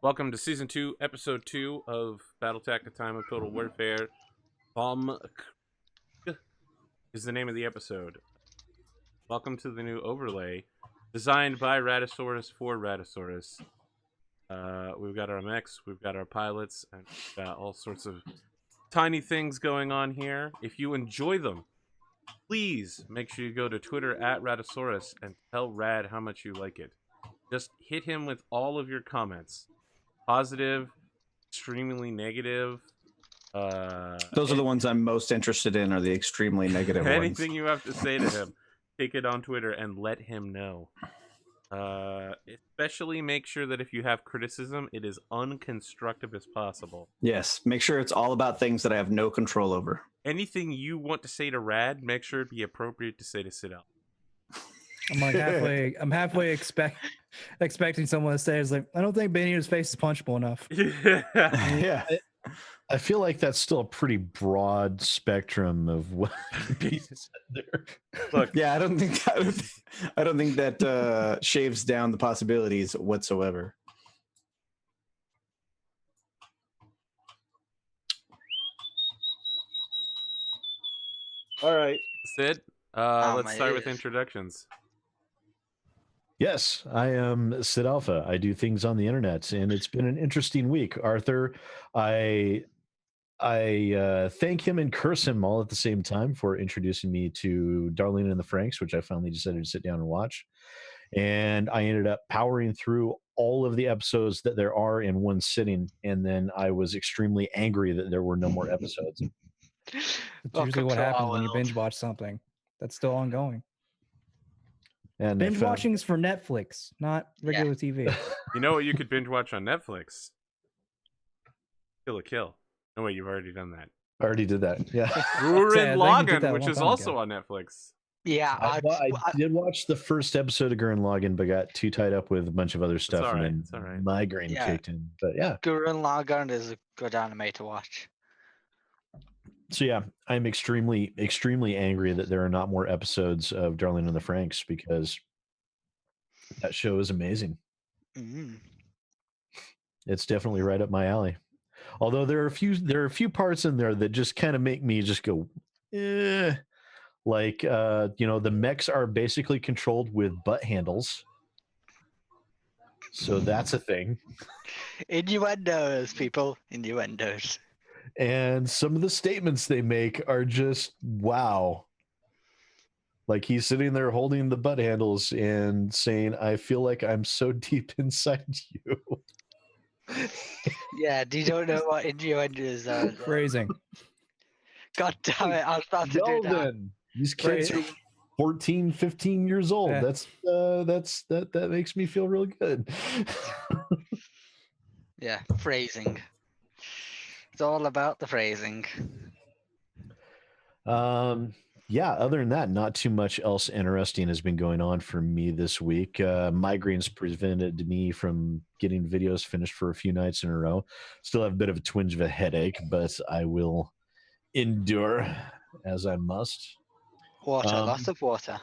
Welcome to Season 2, Episode 2 of Battletech, A Time of Total Warfare. Is the name of the episode. Welcome to the new overlay, designed by Raddosaurus for Raddosaurus. We've got our mechs, we've got our pilots, and we've got all sorts of tiny things going on here. If you enjoy them, please make sure you go to Twitter at Raddosaurus and tell Rad how much you like it. Just hit him with all of your comments. Positive, extremely negative. Those are the ones I'm most interested in, are the extremely negative ones. Anything you have to say to him, take it on Twitter and let him know. Especially make sure that if you have criticism, it is unconstructive as possible. Yes, make sure it's all about things that I have no control over. Anything you want to say to Rad, make sure it be appropriate to say to SidAlpha. I'm halfway expecting someone to say, "Is like, I don't think Benito's face is punchable enough." Yeah. I feel like that's still a pretty broad spectrum of what pieces there. Look, Yeah, I don't think that shaves down the possibilities whatsoever. all right, Sid. Let's start with ears. introductions. Yes, I am SidAlpha. I do things on the internet, and it's been an interesting week. Arthur, I thank him and curse him all at the same time for introducing me to Darlene and the Franks, which I finally decided to sit down and watch. And I ended up powering through all of the episodes that there are in one sitting, and then I was extremely angry that there were no more episodes. It's usually what happens when you binge watch something that's still ongoing. And Binge watching is for Netflix, not regular TV. You know what you could binge watch on Netflix? Kill a Kill. No, wait, you've already done that. I already did that. Yeah. Gurren I think you did that Lagann, a which long is time also ago. on Netflix. Yeah, I did watch the first episode of Gurren Lagann, but got too tied up with a bunch of other stuff, all right, and it's all right. then migraine Yeah. kicked in. But yeah, Gurren Lagann is a good anime to watch. so yeah, I'm extremely, extremely angry that there are not more episodes of Darlene and the Franks, because that show is amazing. Mm. It's definitely right up my alley. Although there are a few parts in there that just kind of make me just go, eh. Like, the mechs are basically controlled with butt handles. So that's a thing. Innuendos, people. Innuendos. And some of the statements they make are just, wow. Like, he's sitting there holding the butt handles and saying, I feel like I'm so deep inside you. Yeah, do you don't know what innuendos are? Phrasing. God damn it, I was about to Well do that. then, these kids are 14, 15 years old. Yeah. That makes me feel real good. Yeah, phrasing. It's all about the phrasing. Yeah, other than that, not too much else interesting has been going on for me this week. Migraines prevented me from getting videos finished for a few nights in a row. Still have a bit of a twinge of a headache, but I will endure as I must. Water, lots of water.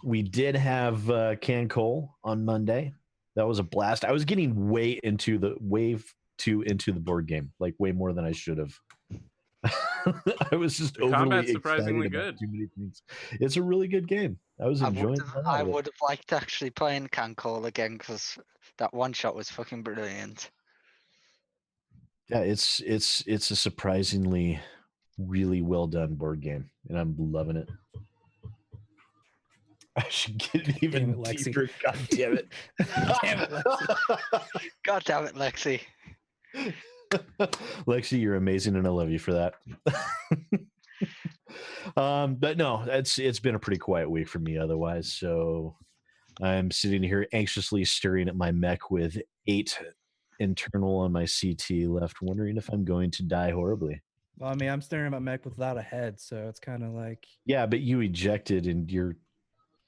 We did have Can Cole on Monday. That was a blast. I was getting way into the board game, like way more than I should have. I was just The combat's overly surprisingly excited about good. too many things. It's a really good game. I was enjoying I would have liked actually playing Cancol again, because that one shot was fucking brilliant. Yeah, it's a surprisingly really well done board game, and I'm loving it. I should get it even Damn it, Lexi. deeper. God damn it. Damn it, Lexi. God damn it, Lexi. Lexi, you're amazing, and I love you for that. But no, it's been a pretty quiet week for me otherwise. So I'm sitting here anxiously staring at my mech with 8 internal on my CT left, wondering if I'm going to die horribly. Well, I mean, I'm staring at my mech without a head, so it's kind of like. Yeah, but you ejected, and you're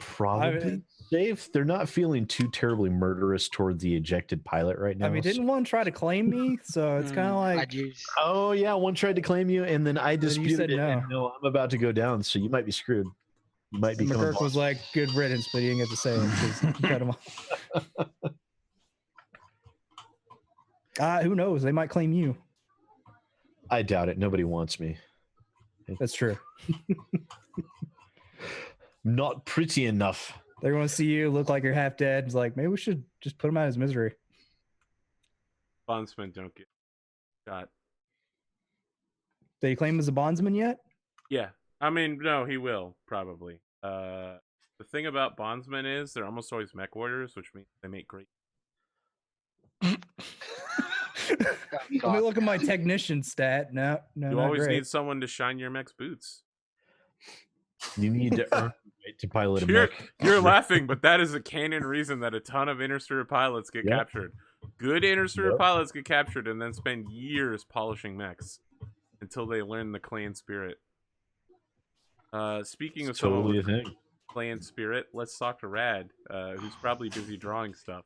probably safe. They're not feeling too terribly murderous toward the ejected pilot right now. I mean, didn't one try to claim me? So it's kind of like. Oh yeah, one tried to claim you, and then I disputed said it. no. And no, I'm about to go down, so you might be screwed. You might be. McGurk was like, "Good riddance," but he didn't get to say it because you cut him off. Who knows? They might claim you. I doubt it. Nobody wants me. That's true. Not pretty enough. They're going to see you look like you're half dead. It's like, maybe we should just put him out of his misery. Bondsmen don't get shot. Did he claim as a bondsman yet? Yeah. I mean, no, he will, probably. The thing about bondsmen is they're almost always Mechwarriors, which means they make great... Let me look at my technician stat. No, You always need someone to shine your mech's boots. You need to earn the right to pilot a mech. You're laughing, but that is a canon reason that a ton of inner-sphere pilots get captured. Good inner-sphere pilots get captured and then spend years polishing mechs until they learn the clan spirit. Speaking of someone with clan spirit, let's talk to Rad, who's probably busy drawing stuff.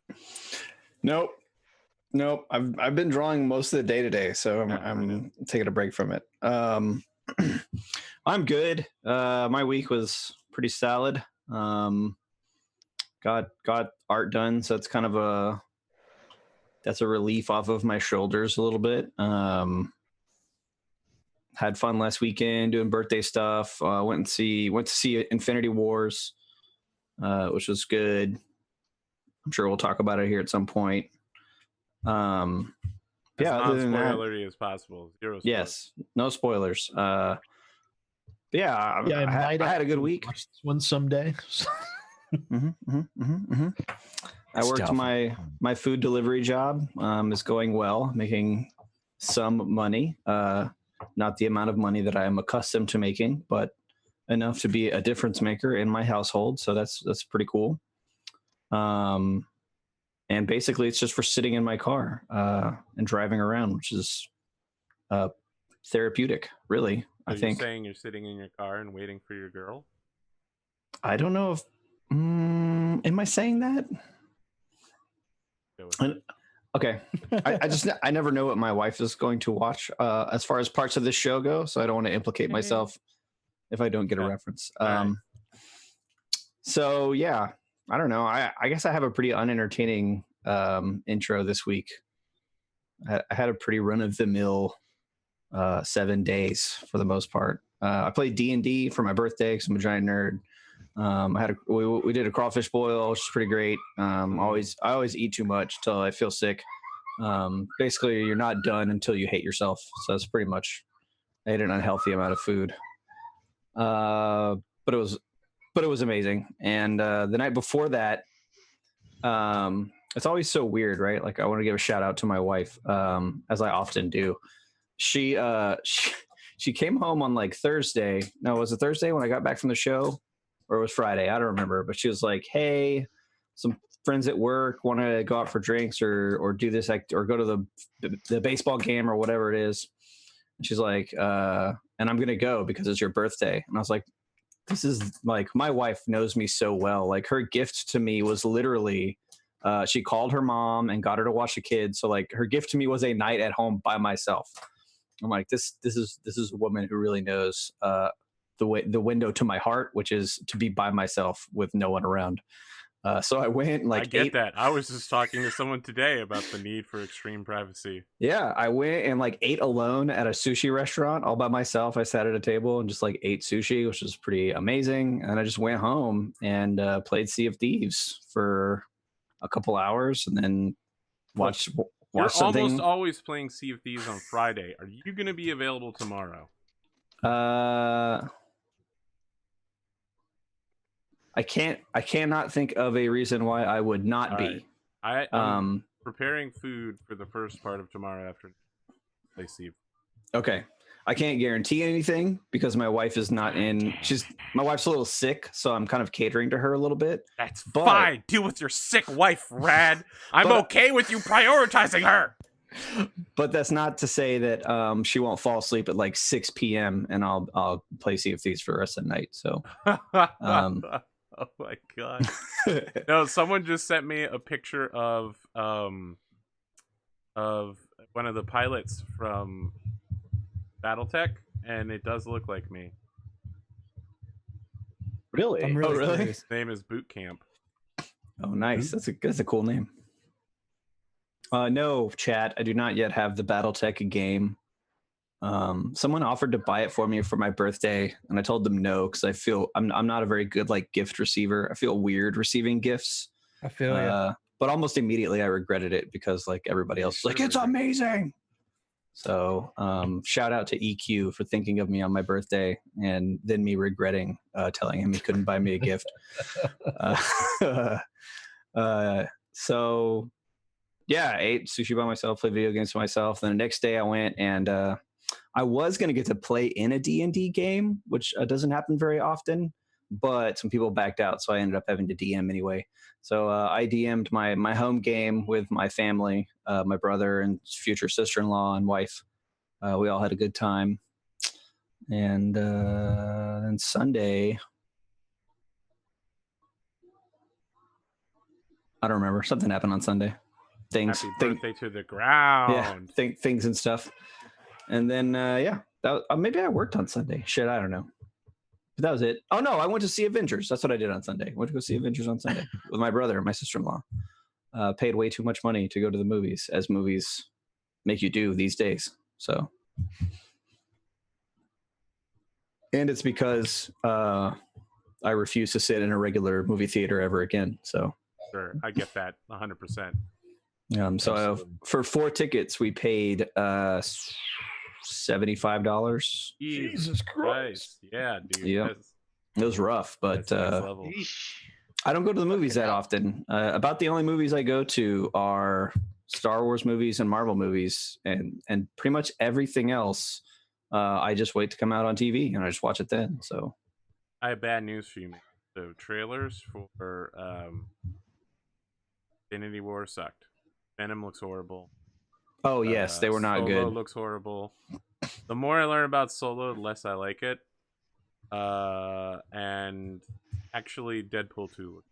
Nope. I've been drawing most of the day today, so I'm taking a break from it. I'm good. My week was pretty solid. Got art done, so it's kind of that's a relief off of my shoulders a little bit. Had fun last weekend doing birthday stuff. Went to see Infinity Wars, which was good. I'm sure we'll talk about it here at some point. As non-spoilery as possible. Zero spoilers. Yes, no spoilers. I had a good week. Watch this one someday. I worked my food delivery job. Is going well, making some money. Not the amount of money that I am accustomed to making, but enough to be a difference maker in my household. So that's pretty cool. And basically, it's just for sitting in my car and driving around, which is therapeutic, really. So I think. You're saying you're sitting in your car and waiting for your girl? I don't know if. Am I saying that? Okay. I never know what my wife is going to watch as far as parts of this show go, so I don't want to implicate myself if I don't get a reference. So yeah. I don't know. I guess I have a pretty unentertaining intro this week. I had a pretty run-of-the-mill 7 days for the most part. I played D&D for my birthday because I'm a giant nerd. We did a crawfish boil, which is pretty great. I always eat too much till I feel sick. Basically, you're not done until you hate yourself. So that's pretty much. I ate an unhealthy amount of food. But it was amazing. And the night before that, it's always so weird, right? Like I want to give a shout out to my wife, as I often do. She came home on like Thursday. No, was it Thursday when I got back from the show? Or it was Friday? I don't remember. But she was like, hey, some friends at work want to go out for drinks or do this, or go to the baseball game or whatever it is. And she's like, and I'm going to go because it's your birthday. And I was like, this is like, my wife knows me so well. Like her gift to me was literally, she called her mom and got her to watch the kids. So like her gift to me was a night at home by myself. I'm like, this is a woman who really knows the window to my heart, which is to be by myself with no one around. So I went like I get that. I was just talking to someone today about the need for extreme privacy. Yeah, I went and like ate alone at a sushi restaurant all by myself. I sat at a table and just like ate sushi, which was pretty amazing. And I just went home and played Sea of Thieves for a couple hours and then watched something. Almost always playing Sea of Thieves on Friday. Are you going to be available tomorrow? I cannot think of a reason why I would not be. Right. I'm preparing food for the first part of tomorrow afternoon. Play Sea. Okay. I can't guarantee anything because my wife is not in. My wife's a little sick, so I'm kind of catering to her a little bit. That's fine. Deal with your sick wife, Rad. I'm okay with you prioritizing her. But that's not to say that she won't fall asleep at like 6 p.m. and I'll play Sea of Thieves for the rest of the night. So. Oh my god! No, someone just sent me a picture of one of the pilots from Battletech, and it does look like me. Really? I'm really really? curious. His name is Boot Camp. Oh, nice. That's a cool name. No, chat. I do not yet have the Battletech game. Someone offered to buy it for me for my birthday, and I told them no because I feel I'm not a very good like gift receiver. I feel weird receiving gifts. I feel you. But almost immediately I regretted it because like everybody else was like, it's amazing. So shout out to EQ for thinking of me on my birthday, and then me regretting telling him he couldn't buy me a gift. So yeah, I ate sushi by myself, played video games by myself. Then the next day I went and I was going to get to play in a D&D game, which doesn't happen very often, but some people backed out, so I ended up having to DM anyway. So I DM'd my home game with my family, my brother and future sister-in-law and wife. We all had a good time. And then Sunday, I don't remember. Something happened on Sunday. Happy birthday to the ground. Yeah, things and stuff. And then, maybe I worked on Sunday. Shit, I don't know. But that was it. Oh, no, I went to see Avengers. That's what I did on Sunday. I went to go see Avengers on Sunday with my brother and my sister-in-law. Paid way too much money to go to the movies, as movies make you do these days. So, and it's because I refuse to sit in a regular movie theater ever again. So, sure, I get that 100%. So for 4 tickets, we paid $75. Jesus Christ! Yeah, dude. Yeah, it was rough, but I don't go to the movies that often. About the only movies I go to are Star Wars movies and Marvel movies, and pretty much everything else. I just wait to come out on TV and I just watch it then. So I have bad news for you, man. So trailers for Infinity War sucked. Venom looks horrible. Oh yes, they were not Solo good. Looks horrible. The more I learn about Solo, the less I like it. And actually, Deadpool 2.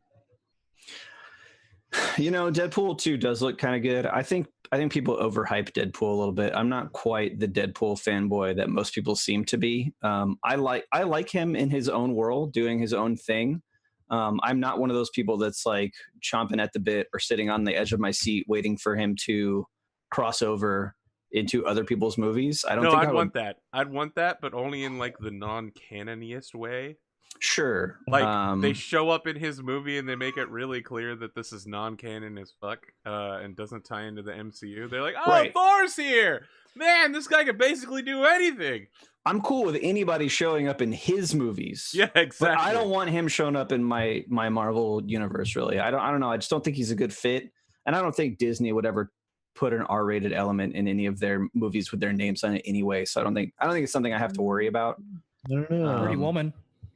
Deadpool 2 does look kind of good. I think people overhype Deadpool a little bit. I'm not quite the Deadpool fanboy that most people seem to be. I like him in his own world, doing his own thing. I'm not one of those people that's like chomping at the bit or sitting on the edge of my seat waiting for him to cross over into other people's movies. I don't think I'd want that. I'd want that, but only in like the non-canoniest way. Sure. Like they show up in his movie and they make it really clear that this is non-canon as fuck and doesn't tie into the MCU. They're like, oh, right. Thor's here! Man, this guy could basically do anything. I'm cool with anybody showing up in his movies. Yeah, exactly. But I don't want him showing up in my Marvel universe, really. I don't know. I just don't think he's a good fit. And I don't think Disney would ever put an R-rated element in any of their movies with their names on it anyway. So I don't think it's something I have to worry about. I don't know. Pretty Woman.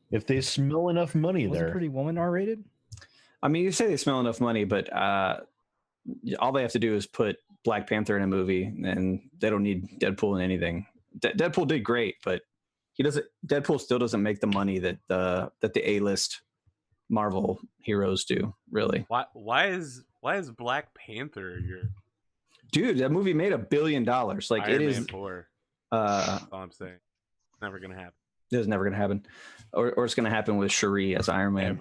If they smell enough money there. Pretty Woman R-rated? I mean, you say they smell enough money, but all they have to do is put Black Panther in a movie, and they don't need Deadpool in anything. Deadpool did great, but Deadpool still doesn't make the money that the A-list Marvel heroes do. Really. Why is Black Panther your dude? That movie made $1 billion. Like Iron it is. Man 4. That's all I'm saying. It's never gonna happen. It's never gonna happen, or it's gonna happen with Shuri as Iron Man.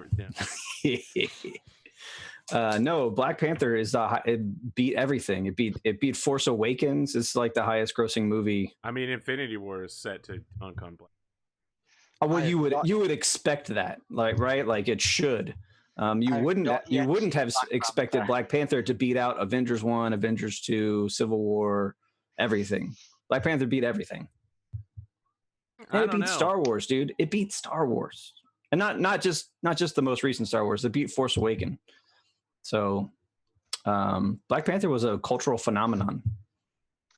No, Black Panther is it beat everything. It beat Force Awakens. It's like the highest grossing movie. I mean, Infinity War is set to dunk on Black. Oh, well, you would expect that, like, right? Like it should. You wouldn't have expected Black Panther to beat out Avengers 1, Avengers 2, Civil War, everything. Black Panther beat everything. And it beat Star Wars, dude. It beat Star Wars, and not just the most recent Star Wars. It beat Force Awakens. So, Black Panther was a cultural phenomenon.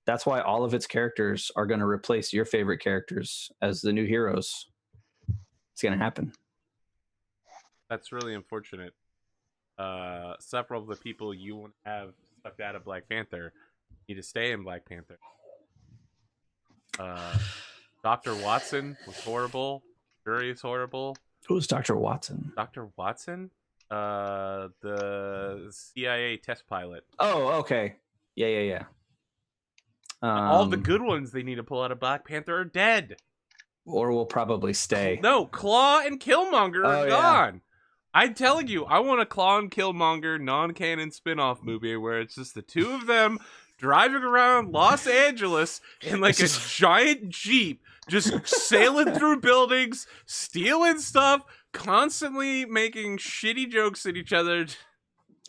That's why all of its characters are going to replace your favorite characters as the new heroes. It's going to happen. That's really unfortunate. Several of the people you want to have sucked out of Black Panther need to stay in Black Panther. Dr. Watson was horrible. Shuri is horrible. Who's Dr. Watson? Dr. Watson? The CIA test pilot. Oh, okay. Yeah. All the good ones they need to pull out of Black Panther are dead. Or will probably stay. No, Claw and Killmonger are gone. I'm telling you, I want a Claw and Killmonger non-canon spin-off movie where it's just the two of them driving around Los Angeles in like a giant Jeep, just sailing through buildings, stealing stuff, constantly making shitty jokes at each other.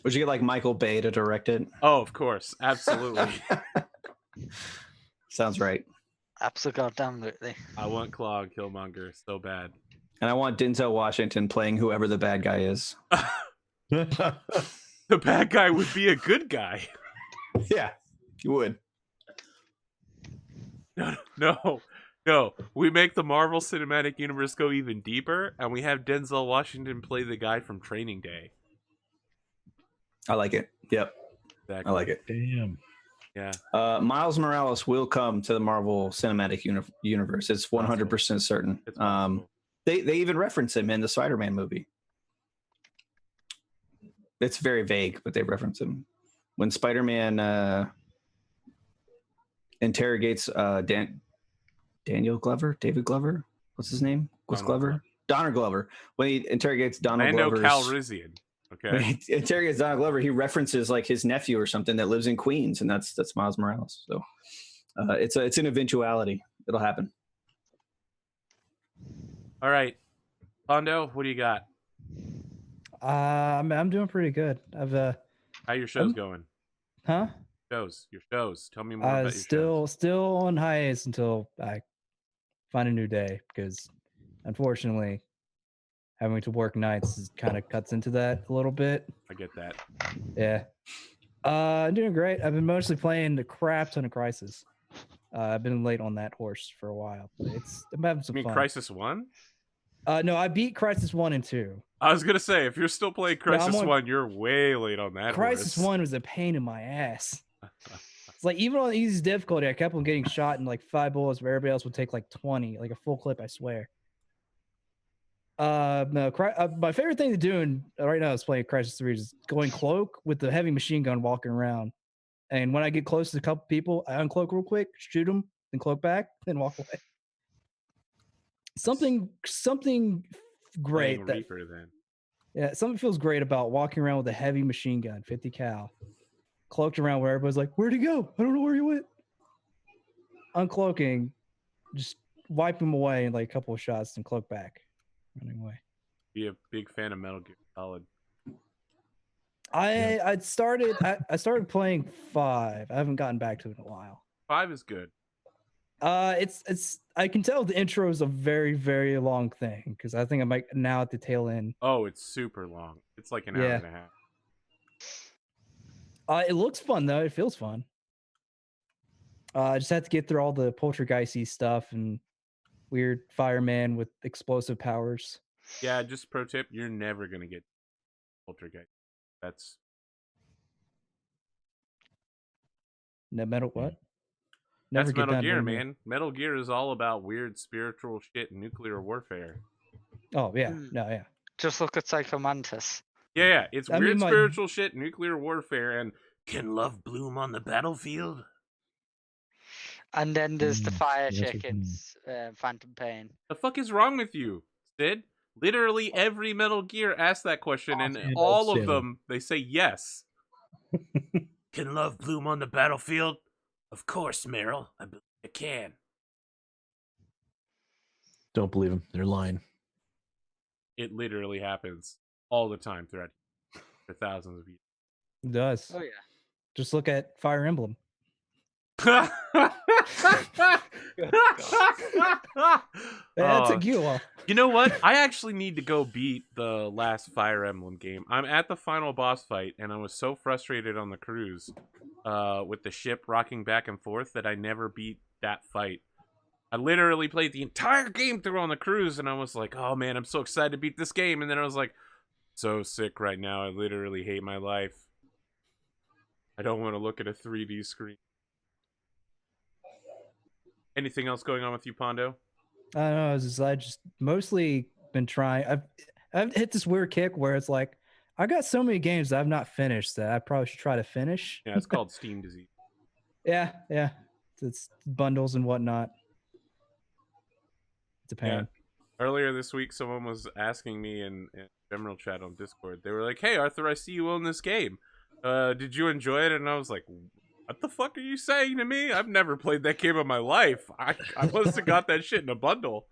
Would you get like Michael Bay to direct it? Oh, of course. Absolutely. Sounds right. Absolutely. I want Claw and Killmonger so bad. And I want Denzel Washington playing whoever the bad guy is. The bad guy would be a good guy. Yeah, you would. No. We make the Marvel Cinematic Universe go even deeper, and we have Denzel Washington play the guy from Training Day. I like it. Yep. Exactly. I like it. Damn. Yeah. Miles Morales will come to the Marvel Cinematic Universe. It's 100% certain. It's possible. They even reference him in the Spider-Man movie. It's very vague, but they reference him. When Spider-Man interrogates David Glover? What's his name? Donald Glover. When he interrogates Donald Glover. I know Calrissian. Okay. When he interrogates Donald Glover, he references like his nephew or something that lives in Queens, and that's Miles Morales. So it's an eventuality. It'll happen. All right. Pondo, what do you got? I'm doing pretty good. How your show's going? Your shows. Tell me more about your shows. Still on hiatus until I find a new day, because unfortunately having to work nights kind of cuts into that a little bit. I get that. Yeah. I'm doing great. I've been mostly playing a crap ton of Crisis. I've been late on that horse for a while, but I'm having some fun. Crisis 1? No, I beat Crisis 1 and 2. I was gonna say, if you're still playing Crisis 1, you're way late on that. Crisis 1 was a pain in my ass. It's like, even on easy difficulty, I kept on getting shot in like 5 bullets, where everybody else would take like 20, like a full clip, I swear. No, my favorite thing to do right now is playing Crisis 3 is going cloak with the heavy machine gun, walking around. And when I get close to a couple people, I uncloak real quick, shoot them, then cloak back, then walk away. Something great. Reaper, then. Yeah, something feels great about walking around with a heavy machine gun, 50 cal, cloaked around where everybody's like, "Where'd he go? I don't know where he went." Uncloaking, just wipe him away in like a couple of shots and cloak back, running away. Be a big fan of Metal Gear Solid. I started playing 5. I haven't gotten back to it in a while. 5 is good. It's I can tell the intro is a very, very long thing, because I think I'm like now at the tail end. Oh, it's super long. It's like an hour and a half. It looks fun though. It feels fun. I just have to get through all the poltergeisty stuff and weird fireman with explosive powers. Yeah, just pro tip: you're never gonna get poltergeist. That's Metal what? That's Metal Gear, man. Metal Gear is all about weird spiritual shit and nuclear warfare. Oh, yeah. No, yeah. Just look at Psycho Mantis. Yeah. It's weird spiritual shit, nuclear warfare, and can love bloom on the battlefield? And then there's the fire chickens, Phantom Pain. The fuck is wrong with you, Sid? Literally every Metal Gear asks that question, and all of them, they say yes. Can love bloom on the battlefield? Of course, Meryl. I believe it can. Don't believe them. They're lying. It literally happens all the time throughout for thousands of years. It does. Oh, yeah. Just look at Fire Emblem. That's a you while. You know what? I actually need to go beat the last Fire Emblem game. I'm at the final boss fight, and I was so frustrated on the cruise with the ship rocking back and forth that I never beat that fight. I literally played the entire game through on the cruise, and I was like, oh man, I'm so excited to beat this game. And then I was like, so sick right now. I literally hate my life. I don't want to look at a 3D screen. Anything else going on with you, Pondo? I don't know. I just mostly been trying. I've hit this weird kick where it's like, I got so many games that I've not finished that I probably should try to finish. Yeah, it's called Steam disease. Yeah. It's bundles and whatnot. It's a pain. Earlier this week, someone was asking me in general chat on Discord. They were like, "Hey, Arthur, I see you own this game. Did you enjoy it?" And I was like, "What the fuck are you saying to me? I've never played that game in my life. I must have got that shit in a bundle."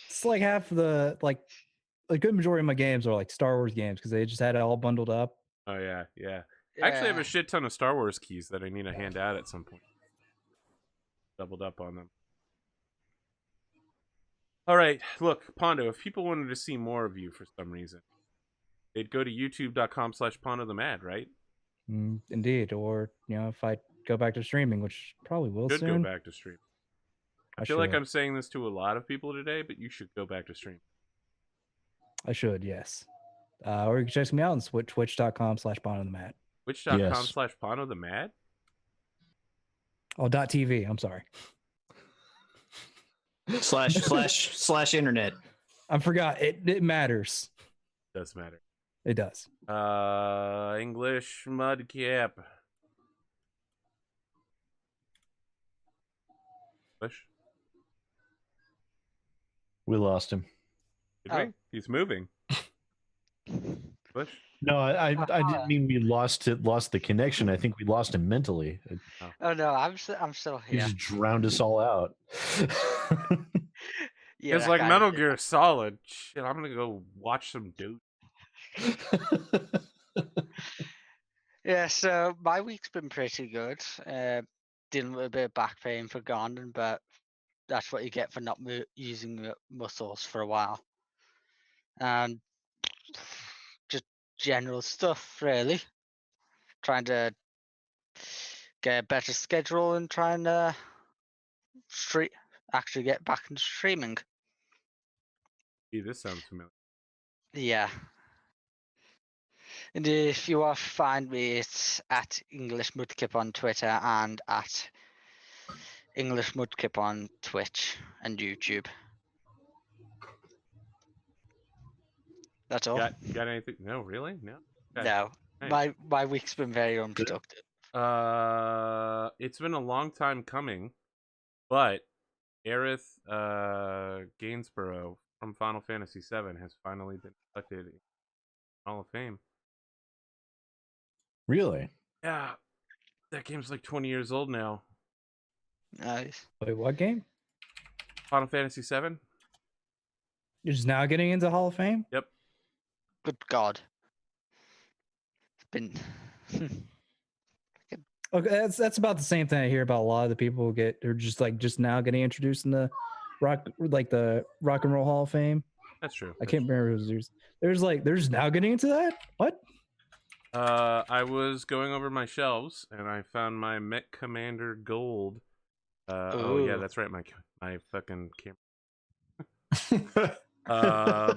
It's like half of the a good majority of my games are like Star Wars games because they just had it all bundled up. Oh yeah, yeah. I actually have a Yeah. shit ton of Star Wars keys that I need to hand out at some point. Doubled up on them. All right, look, Pondo, if people wanted to see more of you for some reason, they'd go to youtube.com/Pondothemad, right? Indeed, or if I go back to streaming, which probably will Should soon. go back to stream. I feel should. like I'm saying this to a lot of people today, but you should go back to stream. I should, yes. Or you can check me out on twitch.com/Pondothemad. Twitch.com/Pondothemad? Oh, .tv. I'm sorry. // internet. I forgot. It matters. Does matter. It does. Englishmudkip. Push. We lost him. Did we? He's moving. Push. No, I didn't mean we lost the connection. I think we lost him mentally. Oh no, I'm still He here. just drowned us all out. Yeah, It's that like guy Metal did. Gear Solid. Shit, I'm gonna go watch some dude. Yeah, so my week's been pretty good. Dealing with a bit of back pain for Gondon, but that's what you get for not using your muscles for a while. And just general stuff, really. Trying to get a better schedule and trying to actually get back into streaming. Gee, this sounds familiar. Yeah. And if you want to find me, it's at Englishmudkip on Twitter and at Englishmudkip on Twitch and YouTube. That's all. Got anything? No, really? No. Okay. No, Hey. my week's been very unproductive. It's been a long time coming, but Aerith Gainsborough from Final Fantasy VII has finally been elected in Hall of Fame. Really? Yeah, that game's like 20 years old now. Nice. Wait, what game? Final Fantasy VII? You're just now getting into Hall of Fame? Yep. Good God. It's been. Okay, that's about the same thing I hear about a lot of the people who are just now getting introduced in the rock and roll Hall of Fame. That's true. I can't remember who's they're just now getting into that? What? I was going over my shelves and I found my Mech Commander Gold. Oh yeah, that's right, my fucking camera.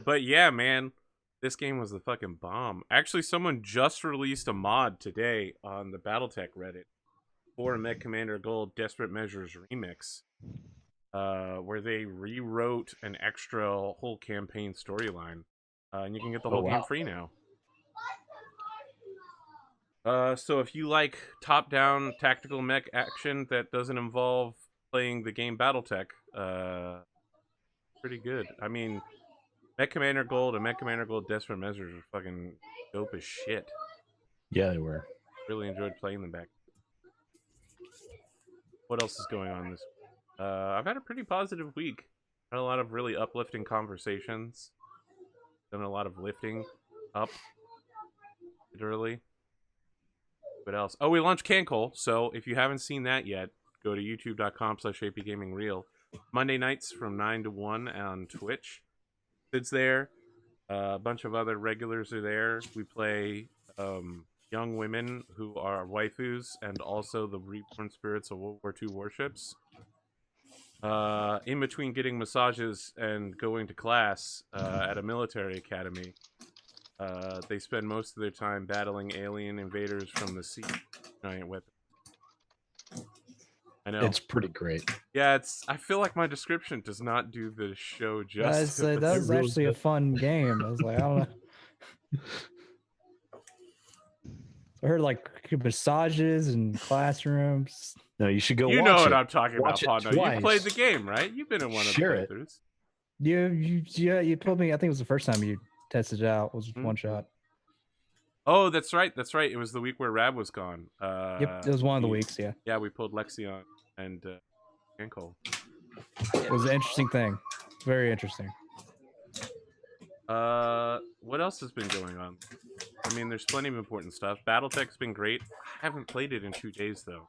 But yeah, man, this game was the fucking bomb. Actually, someone just released a mod today on the Battletech Reddit for Mech Commander Gold Desperate Measures Remix, where they rewrote an extra whole campaign storyline, and you can get the whole game free now. So if you like top-down tactical mech action that doesn't involve playing the game Battletech, pretty good. I mean, Mech Commander Gold and Mech Commander Gold Desperate Measures are fucking dope as shit. Yeah, they were. Really enjoyed playing them back. What else is going on this week? I've had a pretty positive week. Had a lot of really uplifting conversations. Done a lot of lifting up, literally. What else? Oh, we launched Cancol, so if you haven't seen that yet, go to youtube.com/APGamingREAL. Monday nights from 9 to 1 on Twitch. Sid's there. A bunch of other regulars are there. We play young women who are waifus and also the reborn spirits of World War II warships. In between getting massages and going to class at a military academy, they spend most of their time battling alien invaders from the sea. Giant weapons. I know. It's pretty great. Yeah, I feel like my description does not do the show justice. That was really actually a fun game. I was like, I don't know. I heard like massages and classrooms. No, you should go You watch know what it. I'm talking Watch about, it Pondo. You played twice. the game, right? You've been in one Share of it. the playthroughs. You told me. I think it was the first time you tested it out. Was Mhm. one shot. Oh, that's right. That's right. It was the week where Rab was gone. Yep, it was one of the weeks. Yeah, Yeah, we pulled Lexion and Cole. it was an interesting thing. Very interesting. What else has been going on? I mean, there's plenty of important stuff. Battletech's been great. I haven't played it in 2 days though.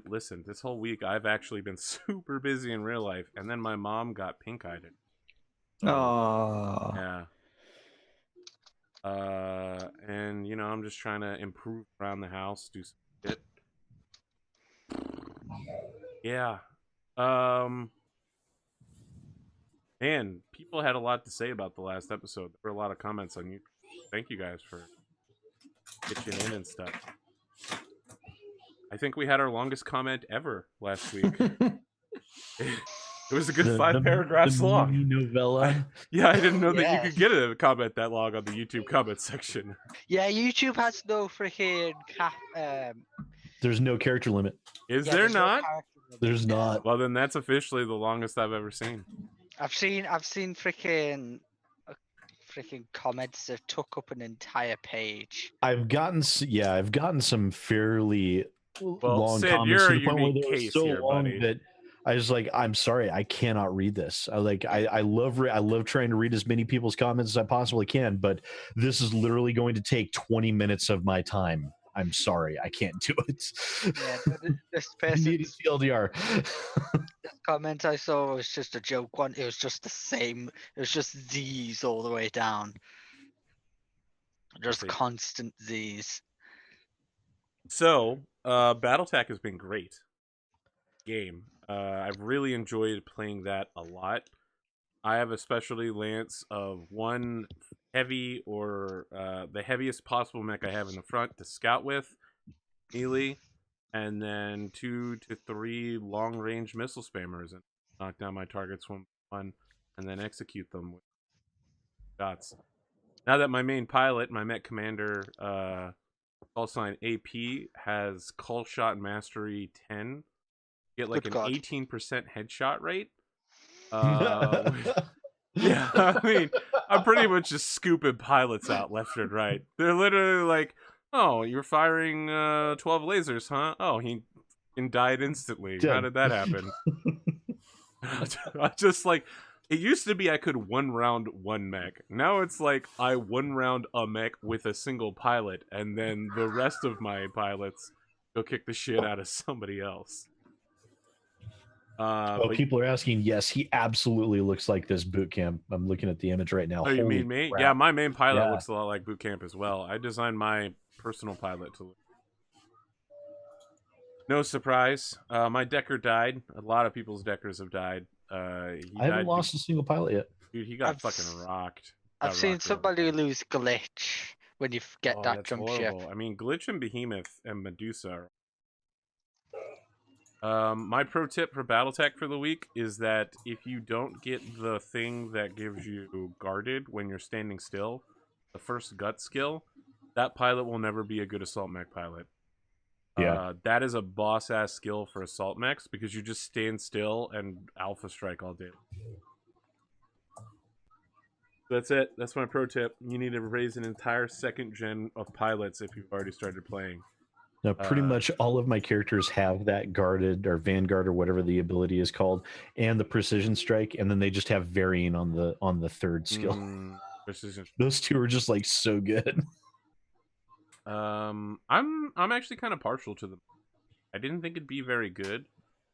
Listen, this whole week I've actually been super busy in real life, and then my mom got pink-eyed. Oh, Yeah. And you know, I'm just trying to improve around the house, do some shit. Yeah. Man, people had a lot to say about the last episode. There were a lot of comments on YouTube. Thank you guys for pitching in and stuff. I think we had our longest comment ever last week. It was a good 5 paragraphs long. Novella. I didn't know that you Yes. could get a comment that long on the YouTube comment section. Yeah, YouTube has no freaking cap. There's no character limit. Is Yeah, there there's no not? character limit, There's no. not. Well, then that's officially the longest I've ever seen. I've seen freaking comments that took up an entire page. I've gotten some fairly long Sid, comments you're to a the point where unique they were case so here, long buddy. that I was like, I'm sorry, I cannot read this. I love trying to read as many people's comments as I possibly can, but this is literally going to take 20 minutes of my time. I'm sorry, I can't do it. Yeah, this Immediate person's TLDR. comment I saw was just a joke one. It was just the same. It was just Z's all the way down. Just Okay. constant Z's. So, Battletech has been great game. I've really enjoyed playing that a lot. I have a specialty lance of 1 heavy or the heaviest possible mech I have in the front to scout with, melee, and then 2 to 3 long-range missile spammers and knock down my targets one by one, and then execute them with shots. Now that my main pilot, my mech commander, call sign AP, has call shot mastery 10, get like Good an God. 18% headshot rate. Yeah, I mean, I'm pretty much just scooping pilots out left and right. They're literally like, "Oh, you're firing 12 lasers, huh? Oh, he died instantly. How did that happen?" I just like, it used to be I could 1 round 1 mech. Now it's like I 1 round a mech with a single pilot, and then the rest of my pilots go kick the shit out of somebody else. But People are asking. Yes, he absolutely looks like this boot camp. I'm looking at the image right now. oh, you Holy mean me? crap. Yeah, my main pilot Yeah. looks a lot like boot camp as well. I designed my personal pilot to look. No surprise. My decker died. A lot of people's deckers have died. I haven't lost a single pilot yet. Dude, he got I've fucking rocked. I've Got seen rocked real somebody bad. lose glitch when you get that That's jump horrible. ship. I mean, Glitch and Behemoth and Medusa. My pro tip for Battletech for the week is that if you don't get the thing that gives you guarded when you're standing still, the first gut skill, that pilot will never be a good assault mech pilot. Yeah. That is a boss ass skill for assault mechs because you just stand still and alpha strike all day. That's it. That's my pro tip. You need to raise an entire 2nd gen of pilots if you've already started playing. Now, pretty much all of my characters have that guarded or vanguard or whatever the ability is called, and the precision strike, and then they just have varying on the 3rd skill. Precision. Those 2 are just like so good. I'm actually kind of partial to them. I didn't think it'd be very good,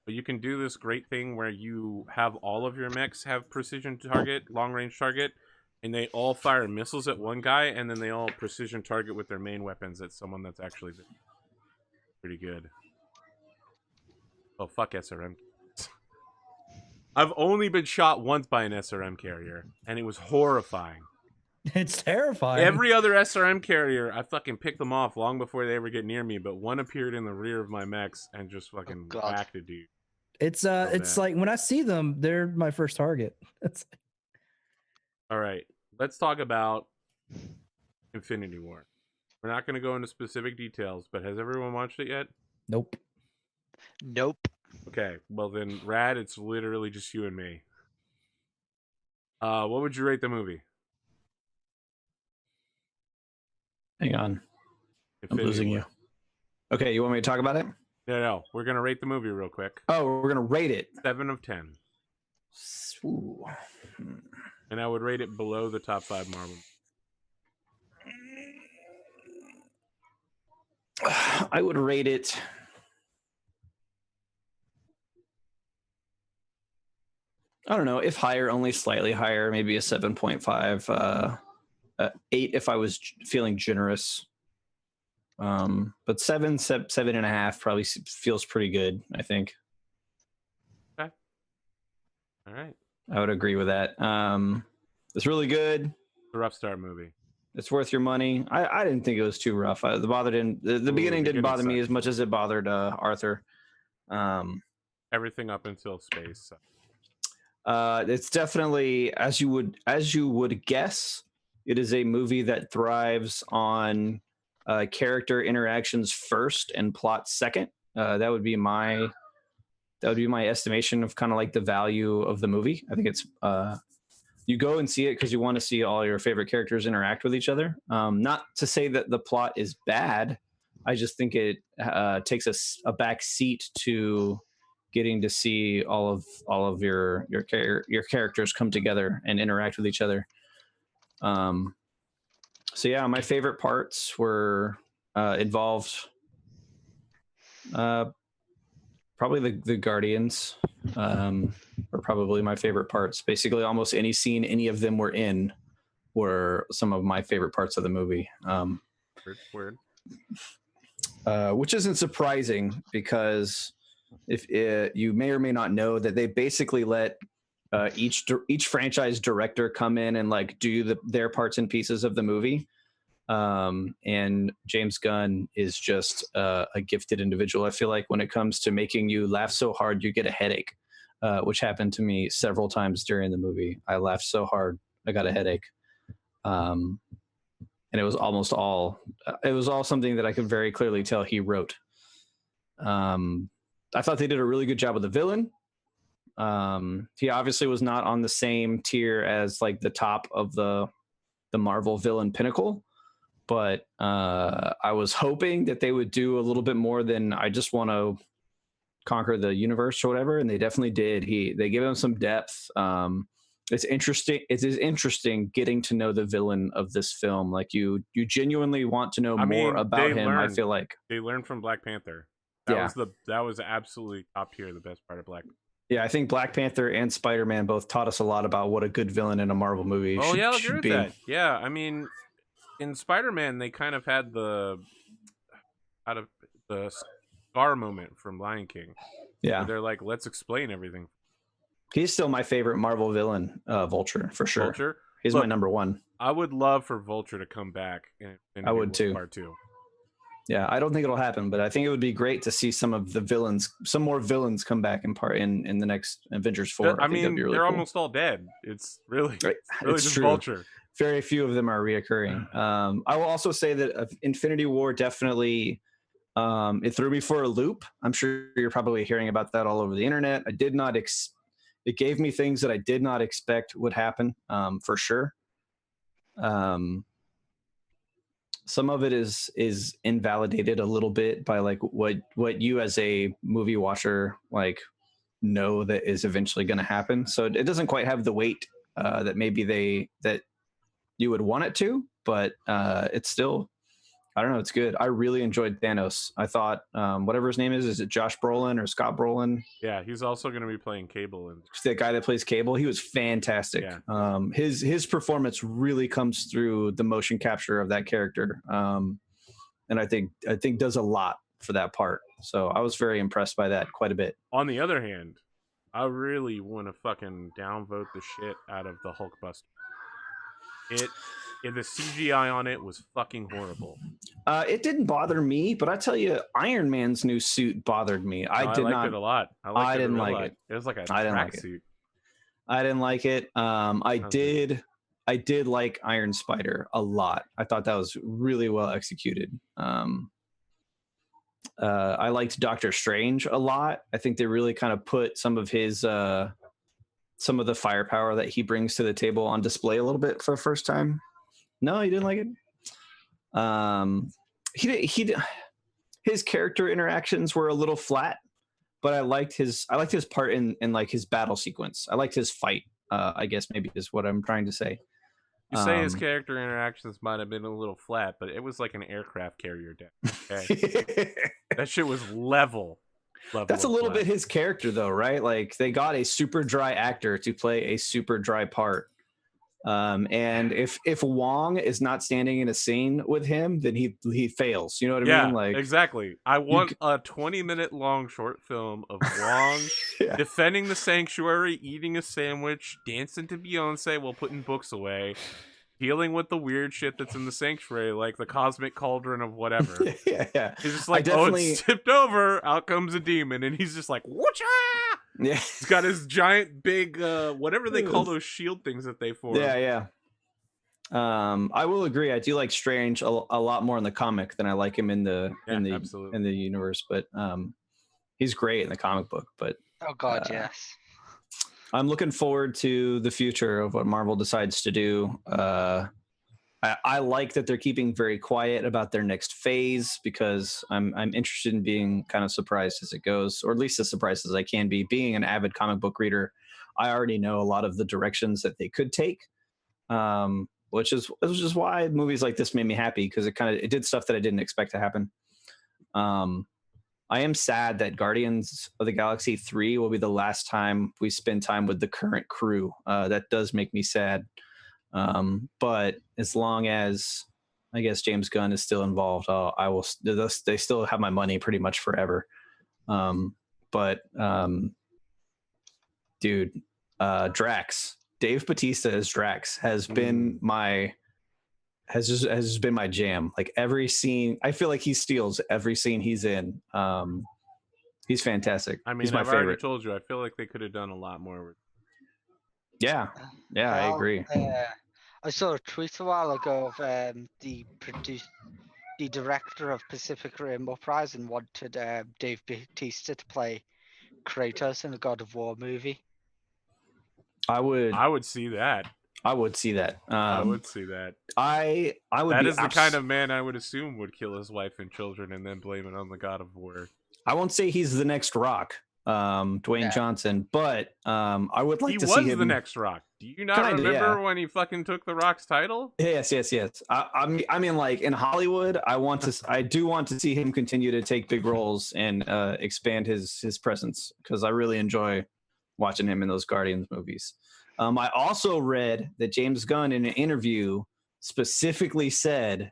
but you can do this great thing where you have all of your mechs have precision target, long range target, and they all fire missiles at one guy, and then they all precision target with their main weapons at someone that's actually pretty good. Oh, fuck SRM. I've only been shot once by an SRM carrier, and it was horrifying. It's terrifying. Every other SRM carrier, I fucking picked them off long before they ever get near me, but one appeared in the rear of my mechs and just fucking God. whacked a dude. It's bad. like when I see them, they're my first target. All right, let's talk about Infinity War. We're not going to go into specific details, but has everyone watched it yet? Nope. Nope. Okay, well then, Rad, it's literally just you and me. What would you rate the movie? Hang on. I'm Infinity losing War. you. Okay, you want me to talk about it? No. We're going to rate the movie real quick. Oh, we're going to rate it. 7 of 10. Ooh. And I would rate it below the top 5 Marvel. I would rate it. I don't know, if higher, only slightly higher, maybe a 7.5, 8 if I was feeling generous. But 7.5 probably feels pretty good, I think. Okay. All right. I would agree with that. It's really good. The rough start movie. It's worth your money. I didn't think it was too rough. The beginning didn't bother me as much as it bothered Arthur. Everything up until space. So. It's definitely, as you would guess, it is a movie that thrives on character interactions first and plot second. That would be my estimation of kind of like the value of the movie. I think it's you go and see it because you want to see all your favorite characters interact with each other. Not to say that the plot is bad. I just think it takes a back seat to getting to see all of your characters come together and interact with each other. So yeah, my favorite parts were involved probably the Guardians are probably my favorite parts. Basically, almost any scene any of them were in were some of my favorite parts of the movie. Weird. Which isn't surprising because if you may or may not know that they basically let each franchise director come in and like do their parts and pieces of the movie. And James Gunn is just a gifted individual. I feel like when it comes to making you laugh so hard you get a headache, which happened to me several times during the movie. I laughed so hard I got a headache. And it was all something that I could very clearly tell he wrote. I thought they did a really good job with the villain. He obviously was not on the same tier as like the top of the Marvel villain pinnacle, but I was hoping that they would do a little bit more than I just want to conquer the universe or whatever, and they definitely did. They gave him some depth. It's interesting. It is interesting getting to know the villain of this film. Like you genuinely want to know more about him. I feel like they learned from Black Panther. That was absolutely top tier. The best part of Black. Yeah, I think Black Panther and Spider-Man both taught us a lot about what a good villain in a Marvel movie should be. That. Yeah, I mean, in Spider-Man, they kind of had the Scar moment from Lion King. Yeah, they're like, let's explain everything. He's still my favorite Marvel villain, Vulture, for sure. Vulture? He's my number one. I would love for Vulture to come back. I would too. Part 2. Yeah, I don't think it'll happen, but I think it would be great to see some more villains come back in the next Avengers 4. I mean, really they're cool. Almost all dead. It's really just true. Vulture. Very few of them are reoccurring. I will also say that Infinity War definitely it threw me for a loop. I'm sure you're probably hearing about that all over the internet. I did not it gave me things that I did not expect would happen, for sure. Some of it is invalidated a little bit by like what you as a movie watcher like know that is eventually going to happen. So it doesn't quite have the weight that maybe that you would want it to, but it's still, I don't know, it's good. I really enjoyed Thanos. I thought whatever his name is it Josh Brolin or Scott Brolin? Yeah, he's also going to be playing Cable. And the guy that plays Cable, he was fantastic. Yeah. His performance really comes through the motion capture of that character, and I think does a lot for that part. So I was very impressed by that quite a bit. On the other hand, I really want to fucking downvote the shit out of the Hulkbuster. The CGI on it was fucking horrible. It didn't bother me, but I tell you, Iron Man's new suit bothered me. I liked it a lot. I didn't like it. It was like a track suit. I didn't like it. I did I did like Iron Spider a lot. I thought that was really well executed. I liked Doctor Strange a lot. I think they really kind of put some of his some of the firepower that he brings to the table on display a little bit for the first time. No, you didn't like it. His character interactions were a little flat, but I liked his part in like his battle sequence. I liked his fight. I guess maybe is what I'm trying to say. You say his character interactions might have been a little flat, but it was like an aircraft carrier deck. Okay? That shit was level. That's a little bit his character, though, right? Like they got a super dry actor to play a super dry part. And if Wong is not standing in a scene with him, then he fails. You know what I mean? Like exactly. I want a 20-minute long short film of Wong defending the sanctuary, eating a sandwich, dancing to Beyonce while putting books away, dealing with the weird shit that's in the sanctuary, like the cosmic cauldron of whatever. Yeah. He's just like, oh, it's tipped over. Out comes a demon, and he's just like, whoocha! Yeah. He's got his giant big whatever they call those shield things that they form. Yeah. I will agree. I do like Strange a lot more in the comic than I like him in the universe. But he's great in the comic book. But oh god, yes. I'm looking forward to the future of what Marvel decides to do. I like that they're keeping very quiet about their next phase because I'm interested in being kind of surprised as it goes, or at least as surprised as I can be. Being an avid comic book reader, I already know a lot of the directions that they could take, which is why movies like this made me happy because it did stuff that I didn't expect to happen. I am sad that Guardians of the Galaxy 3 will be the last time we spend time with the current crew. That does make me sad. But as long as I guess James Gunn is still involved, I will. They still have my money pretty much forever. Dude, Drax, Dave Bautista as Drax has been has been my jam. Like every scene, I feel like he steals every scene he's in. He's fantastic. I mean, he's my I've favorite. already told you. I feel like they could have done a lot more with. Yeah, I agree. I saw a tweet a while ago of the director of Pacific Rim Uprising wanted Dave Bautista to play Kratos in a God of War movie. I would see that. I would see that. I would see that. I would. That is the kind of man I would assume would kill his wife and children and then blame it on the God of War. I won't say he's the next Rock, Dwayne Johnson, but I would like to see him. He was the next Rock. Do you not remember when he fucking took the Rock's title? Yes. I mean, like in Hollywood, I do want to see him continue to take big roles and expand his presence because I really enjoy watching him in those Guardians movies. I also read that James Gunn in an interview specifically said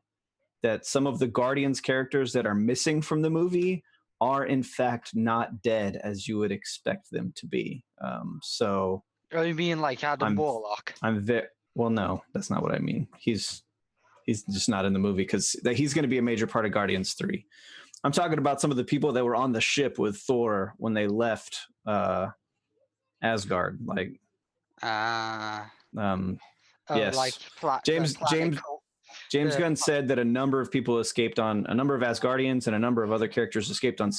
that some of the Guardians characters that are missing from the movie are in fact not dead as you would expect them to be. So oh, you mean like Adam Warlock? Well, no, that's not what I mean. He's just not in the movie because he's going to be a major part of Guardians 3. I'm talking about some of the people that were on the ship with Thor when they left Asgard. Like, yes, like James Gunn said that a number of people escaped on a number of Asgardians and a number of other characters escaped on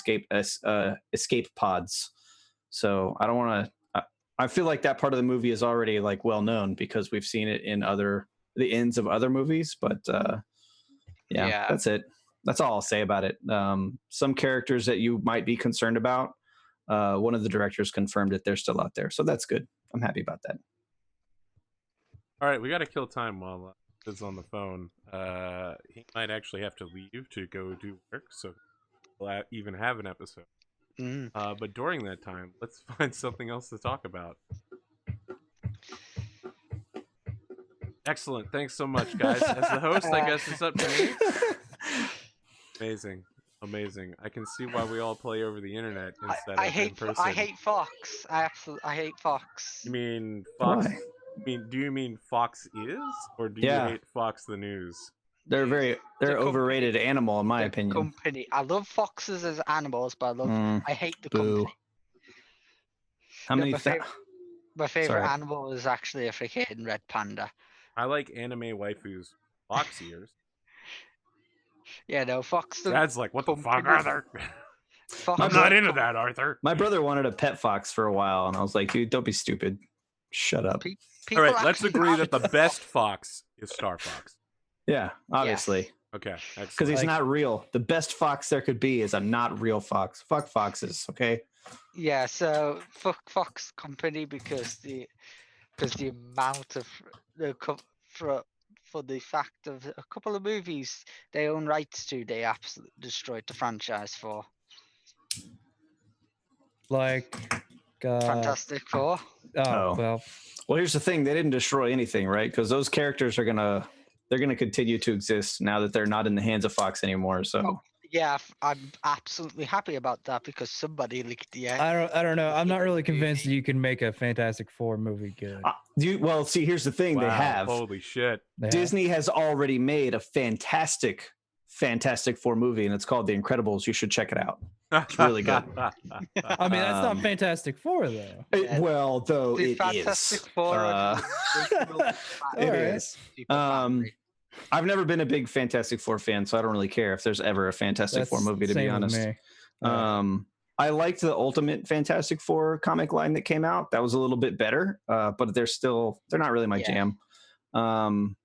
escape pods. So I don't want to. I feel like that part of the movie is already like well known because we've seen it in the ends of other movies. But yeah, that's it. That's all I'll say about it. Some characters that you might be concerned about. One of the directors confirmed that they're still out there, so that's good. I'm happy about that. All right, we got to kill time while is on the phone. He might actually have to leave to go do work, so we'll even have an episode. But during that time, let's find something else to talk about. Excellent. Thanks so much, guys. As the host, I guess it's up to me. Amazing. I can see why we all play over the internet instead of in person. I hate Fox. I hate Fox. You mean Fox? Why? Do you mean Fox is, or do you hate Fox the News? They're overrated animal in my opinion. Company. I love foxes as animals, but I hate the company. How many? My favorite animal is actually a freaking red panda. I like anime waifus. Fox ears. Yeah, no, Fox. The Dad's like, what the fuck, company- Arthur? Fox I'm the not into com- that, Arthur. My brother wanted a pet fox for a while, and I was like, dude, don't be stupid. Shut up. People All right, let's actually agree have that the them. best fox is Star Fox. Yeah, obviously. Yes. Okay, Because excellent. he's Like- not real. The best fox there could be is a not real fox. Fuck foxes, okay? Yeah, so fuck Fox Company because the amount of for the fact of a couple of movies they own rights to, they absolutely destroyed the franchise for. Like, Fantastic Four. Oh. Well, Well, here's the thing: they didn't destroy anything, right? Because those characters are gonna continue to exist now that they're not in the hands of Fox anymore. So Oh. Yeah, I'm absolutely happy about that because somebody leaked the. I don't know. I'm not really movie. convinced that you can make a Fantastic Four movie good. well, see, here's the thing: Wow, they have holy shit. Yeah. Disney has already made a Fantastic Four movie, and it's called The Incredibles. You should check it out. It's really good. I mean, that's not Um, Fantastic Four though. Well, though The it Fantastic is. Four. It Alright. is. I've never been a big Fantastic Four fan, so I don't really care if there's ever a Fantastic Four movie, to be same with honest. me. Yeah. I liked the Ultimate Fantastic Four comic line that came out. That was a little bit better, but they're not really my Yeah. jam.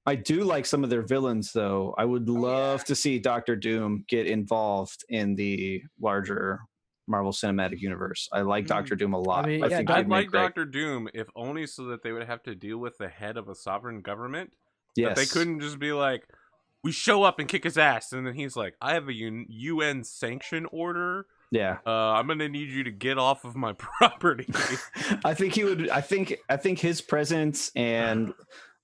I do like some of their villains, though. I would love to see Doctor Doom get involved in the larger Marvel Cinematic Universe. I like Doctor Doom a lot. I mean, yeah, think I'd he'd make like great. Doctor Doom if only so that they would have to deal with the head of a sovereign government. Yes. That they couldn't just be like, we show up and kick his ass, and then he's like, I have a UN sanction order. Yeah. I'm gonna need you to get off of my property. I think he would. I think his presence and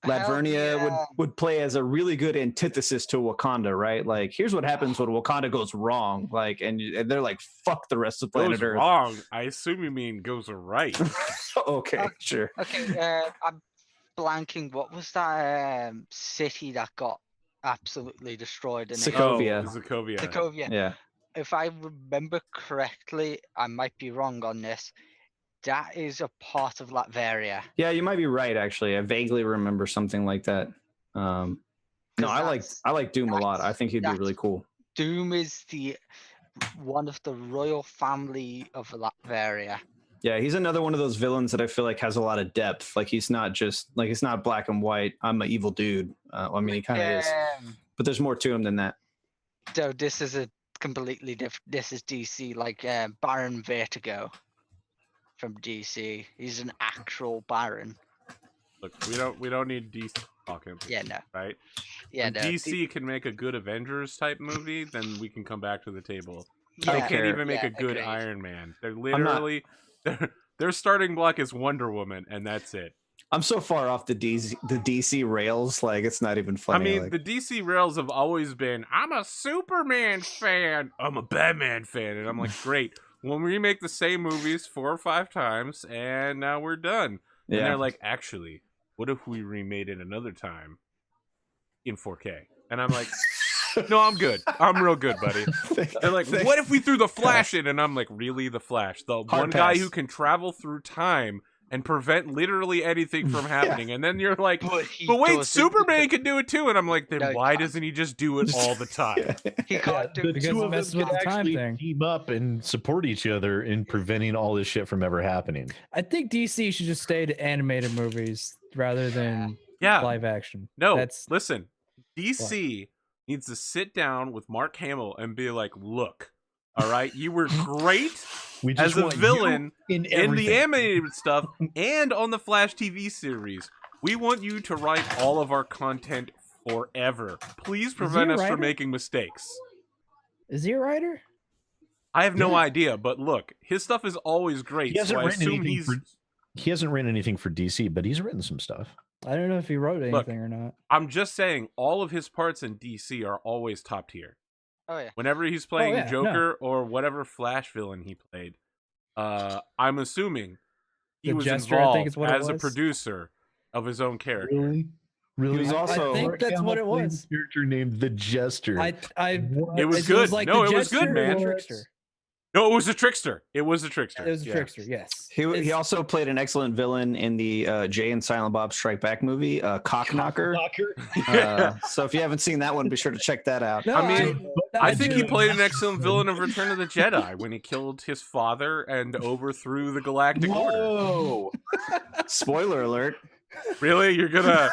Latvernia yeah. would play as a really good antithesis to Wakanda, right? Like, here's what happens when Wakanda goes wrong. Like, and they're like, fuck the rest of planet Goes Earth. wrong. I assume you mean goes right. Okay, sure. Okay, I'm blanking. What was that city that got absolutely destroyed? In Sokovia. Sokovia. Sokovia. Yeah. If I remember correctly, I might be wrong on this. That is a part of Latveria. Yeah, you might be right. Actually, I vaguely remember something like that. No, I like Doom a lot. I think he'd be that's- really cool. Doom is one of the royal family of Latveria. Yeah, he's another one of those villains that I feel like has a lot of depth. Like, he's not just like, it's not black and white. I'm an evil dude. I mean, he kind of is, but there's more to him than that. So this is a completely different. This is DC, like Baron Vertigo from DC. He's an actual Baron. Look, we don't need DC talking. Yeah, no. Right? Yeah, If no. DC can make a good Avengers type movie, then we can come back to the table. I They don't can't care. even make Yeah, a good agreed. Iron Man. They're not- literally their starting block is Wonder Woman, and that's it. I'm so far off the DC rails, like, it's not even funny. I mean, like, the DC rails have always been, I'm a Superman fan, I'm a Batman fan, and I'm like, great. We'll remake the same movies 4 or 5 times, and now we're done. And yeah. they're like, actually, what if we remade it another time in 4K? And I'm like, no, I'm good. I'm real good, buddy. They're like, what if we threw the Flash in? And I'm like, really, the Flash? The one guy pass. who can travel through time and prevent literally anything from happening. And then you're like, But wait, doesn't- Superman can do it too. And I'm like, then No, he why can't. doesn't he just do it all the time? He can't do The it. Because two it of messes them with can the time actually thing. team up and support each other in preventing all this shit from ever happening. I think DC should just stay to animated movies rather than Yeah. live action. No, That's listen. DC needs to sit down with Mark Hamill and be like, look, all right, you were great We as just a want you villain in in the everything. animated stuff and on the Flash TV series. We want you to write all of our content forever. Please prevent a us from writer? making mistakes. is he a writer? I have no Yeah. idea, but look, his stuff is always great. He hasn't So I written assume anything he's. for. He hasn't written anything for DC, but he's written some stuff. I don't know if he wrote Look, anything or not. I'm just saying, all of his parts in DC are always top tier. Oh yeah. Whenever he's playing yeah, no. Joker or whatever Flash villain he played, I'm assuming he The was Jester, I think involved is what it as a was. producer of his own character. Really? Really? He was also- I think that's what it was. Character named the Jester. I It was it good. like No, the it was good, Jester or the man. Trickster. No, it was a trickster. It was a It trickster. was a trickster. Yes. He It's- also played an excellent villain in the Jay and Silent Bob Strike Back movie, Cockknocker. So if you haven't seen that one, be sure to check that out. No, I mean, I think he do. played an excellent villain of Return of the Jedi when he killed his father and overthrew the Galactic Order. Whoa! Spoiler alert. Really? You're gonna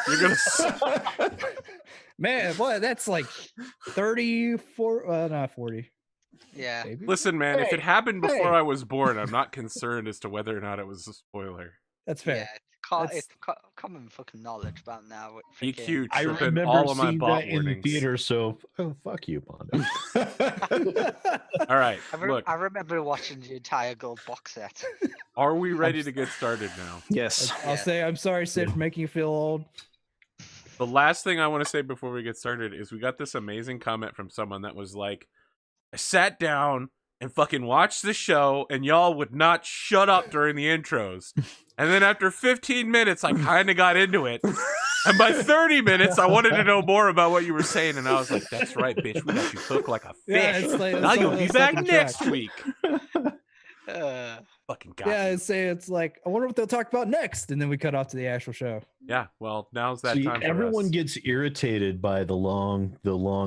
Man, what? That's like 34, not 40. Yeah. Maybe. listen, man. If it happened before hey. I was born, I'm not concerned as to whether or not it was a spoiler. That's fair. Yeah, That's- it's common fucking knowledge about now. with EQ freaking- I tripping remember all of my seeing bot that in the warnings. theater, so fuck you, Pondo. All right, look. I remember watching the entire gold box set. Are we ready to get started now? Yes. I'll Yeah. say I'm sorry, Sid, for making you feel old. The last thing I want to say before we get started is we got this amazing comment from someone that was like, I sat down and fucking watched the show and y'all would not shut up during the intros. And then after 15 minutes, I kind of got into it. And by 30 minutes, I wanted to know more about what you were saying. And I was like, that's right, bitch. We got you cooked like a fish. Yeah, it's like- Now it's you'll on be the back second next track. week. Fucking got Yeah, you. I'd say it's like, I wonder what they'll talk about next. And then we cut off to the actual show. Yeah, well, now's that See, time for everyone us. gets irritated by the long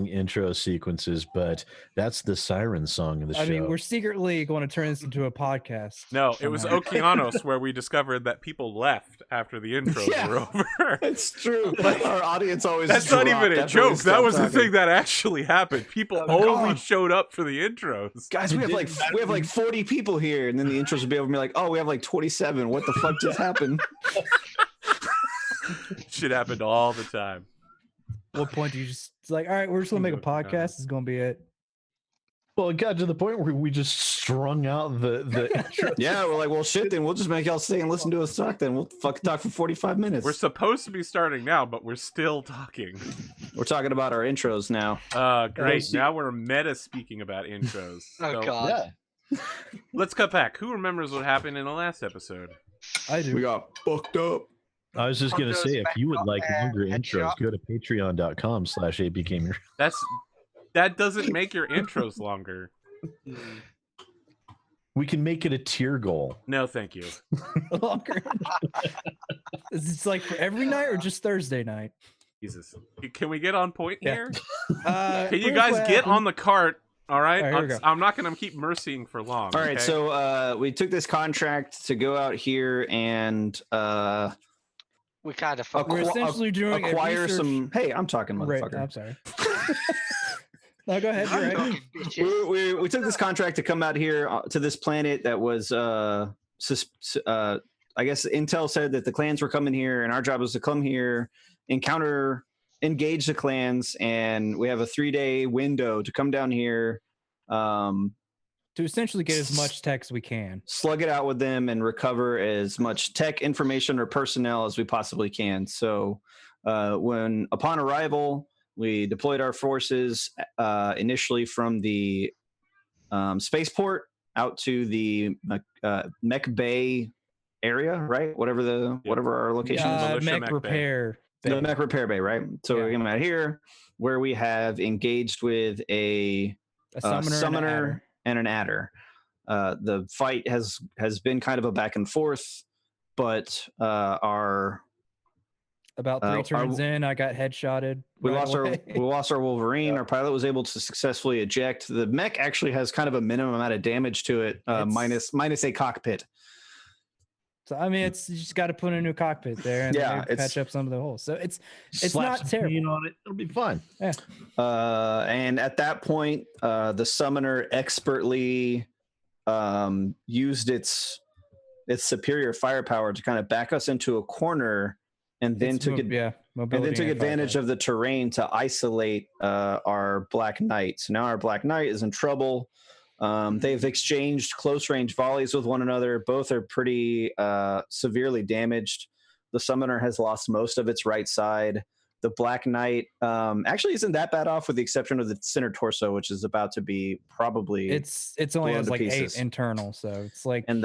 intro sequences, but that's the siren song of the I show. mean, we're secretly going to turn this into a podcast. No, it was somehow. Okeanos where we discovered that people left after the intros Yeah. were over. It's true. Like, Our audience always That's not dropped even a after we joke. That stopped was the talking. thing that actually happened. People Oh, only God. showed up for the intros. Guys, we have like 40 people here, and then the intros will be over and be like, oh, we have like 27. What the fuck just happened? Shit happened all the time. What point do you just, it's like, all right, we're just going to make a Okeanos. podcast. This is going to be it. Well, it got to the point where we just strung out the intro. Yeah, we're like, well, shit, then we'll just make y'all stay and listen to us talk. Then we'll fucking talk for 45 minutes. We're supposed to be starting now, but we're still talking. We're talking about our intros now. Great. see- Now we're meta speaking about intros. Oh So, god. let's cut back. Who remembers what happened in the last episode? I do. We got fucked up. I was just going to say, if you would like longer intros, headshot. go to patreon.com/APGamer. That doesn't make your intros longer. Mm. We can make it a tier goal. No, thank you. Longer. Is it like for every night or just Thursday night? Jesus. Can we get on point Yeah. here? Can Can you guys get on the cart? All right. All right, here we go. I'm not going to keep mercying for long. All right, okay? so we took this contract to go out here and We kind of We're essentially doing acquire a research... some. Hey, I'm talking, Right, motherfucker. I'm sorry. No, go ahead. You're right. We took this contract to come out here to this planet that was I guess Intel said that the clans were coming here, and our job was to come here, engage the clans, and we have a 3-day window to come down here, To essentially get as much tech as we can. slug it out with them, and recover as much tech information or personnel as we possibly can. So when upon arrival, we deployed our forces initially from the spaceport out to the Mech Bay area, right? Whatever our location is. Militia Mech Mech Bay. repair. The Mech Repair Bay, right? So Yeah. we came out here where we have engaged with a A summoner, and an adder. The fight has been kind of a back and forth, but our About 3 turns in, I got headshotted. we right lost away. our Wolverine. Our pilot was able to successfully eject. The mech actually has kind of a minimum amount of damage to it, minus a cockpit. So I mean, you just got to put in a new cockpit there and Yeah, maybe patch up some of the holes. So it's Slap not some terrible. paint on it. It'll be fun. And at that point, the summoner expertly used its superior firepower to kind of back us into a corner, and then took advantage of the terrain to isolate our Black Knight. So now our Black Knight is in trouble. They've exchanged close range volleys with one another. Both are pretty severely damaged. The summoner has lost most of its right side. The Black Knight actually isn't that bad off, with the exception of the center torso, which is about to be probably It's only blown has to like pieces. 8 internal, so it's like and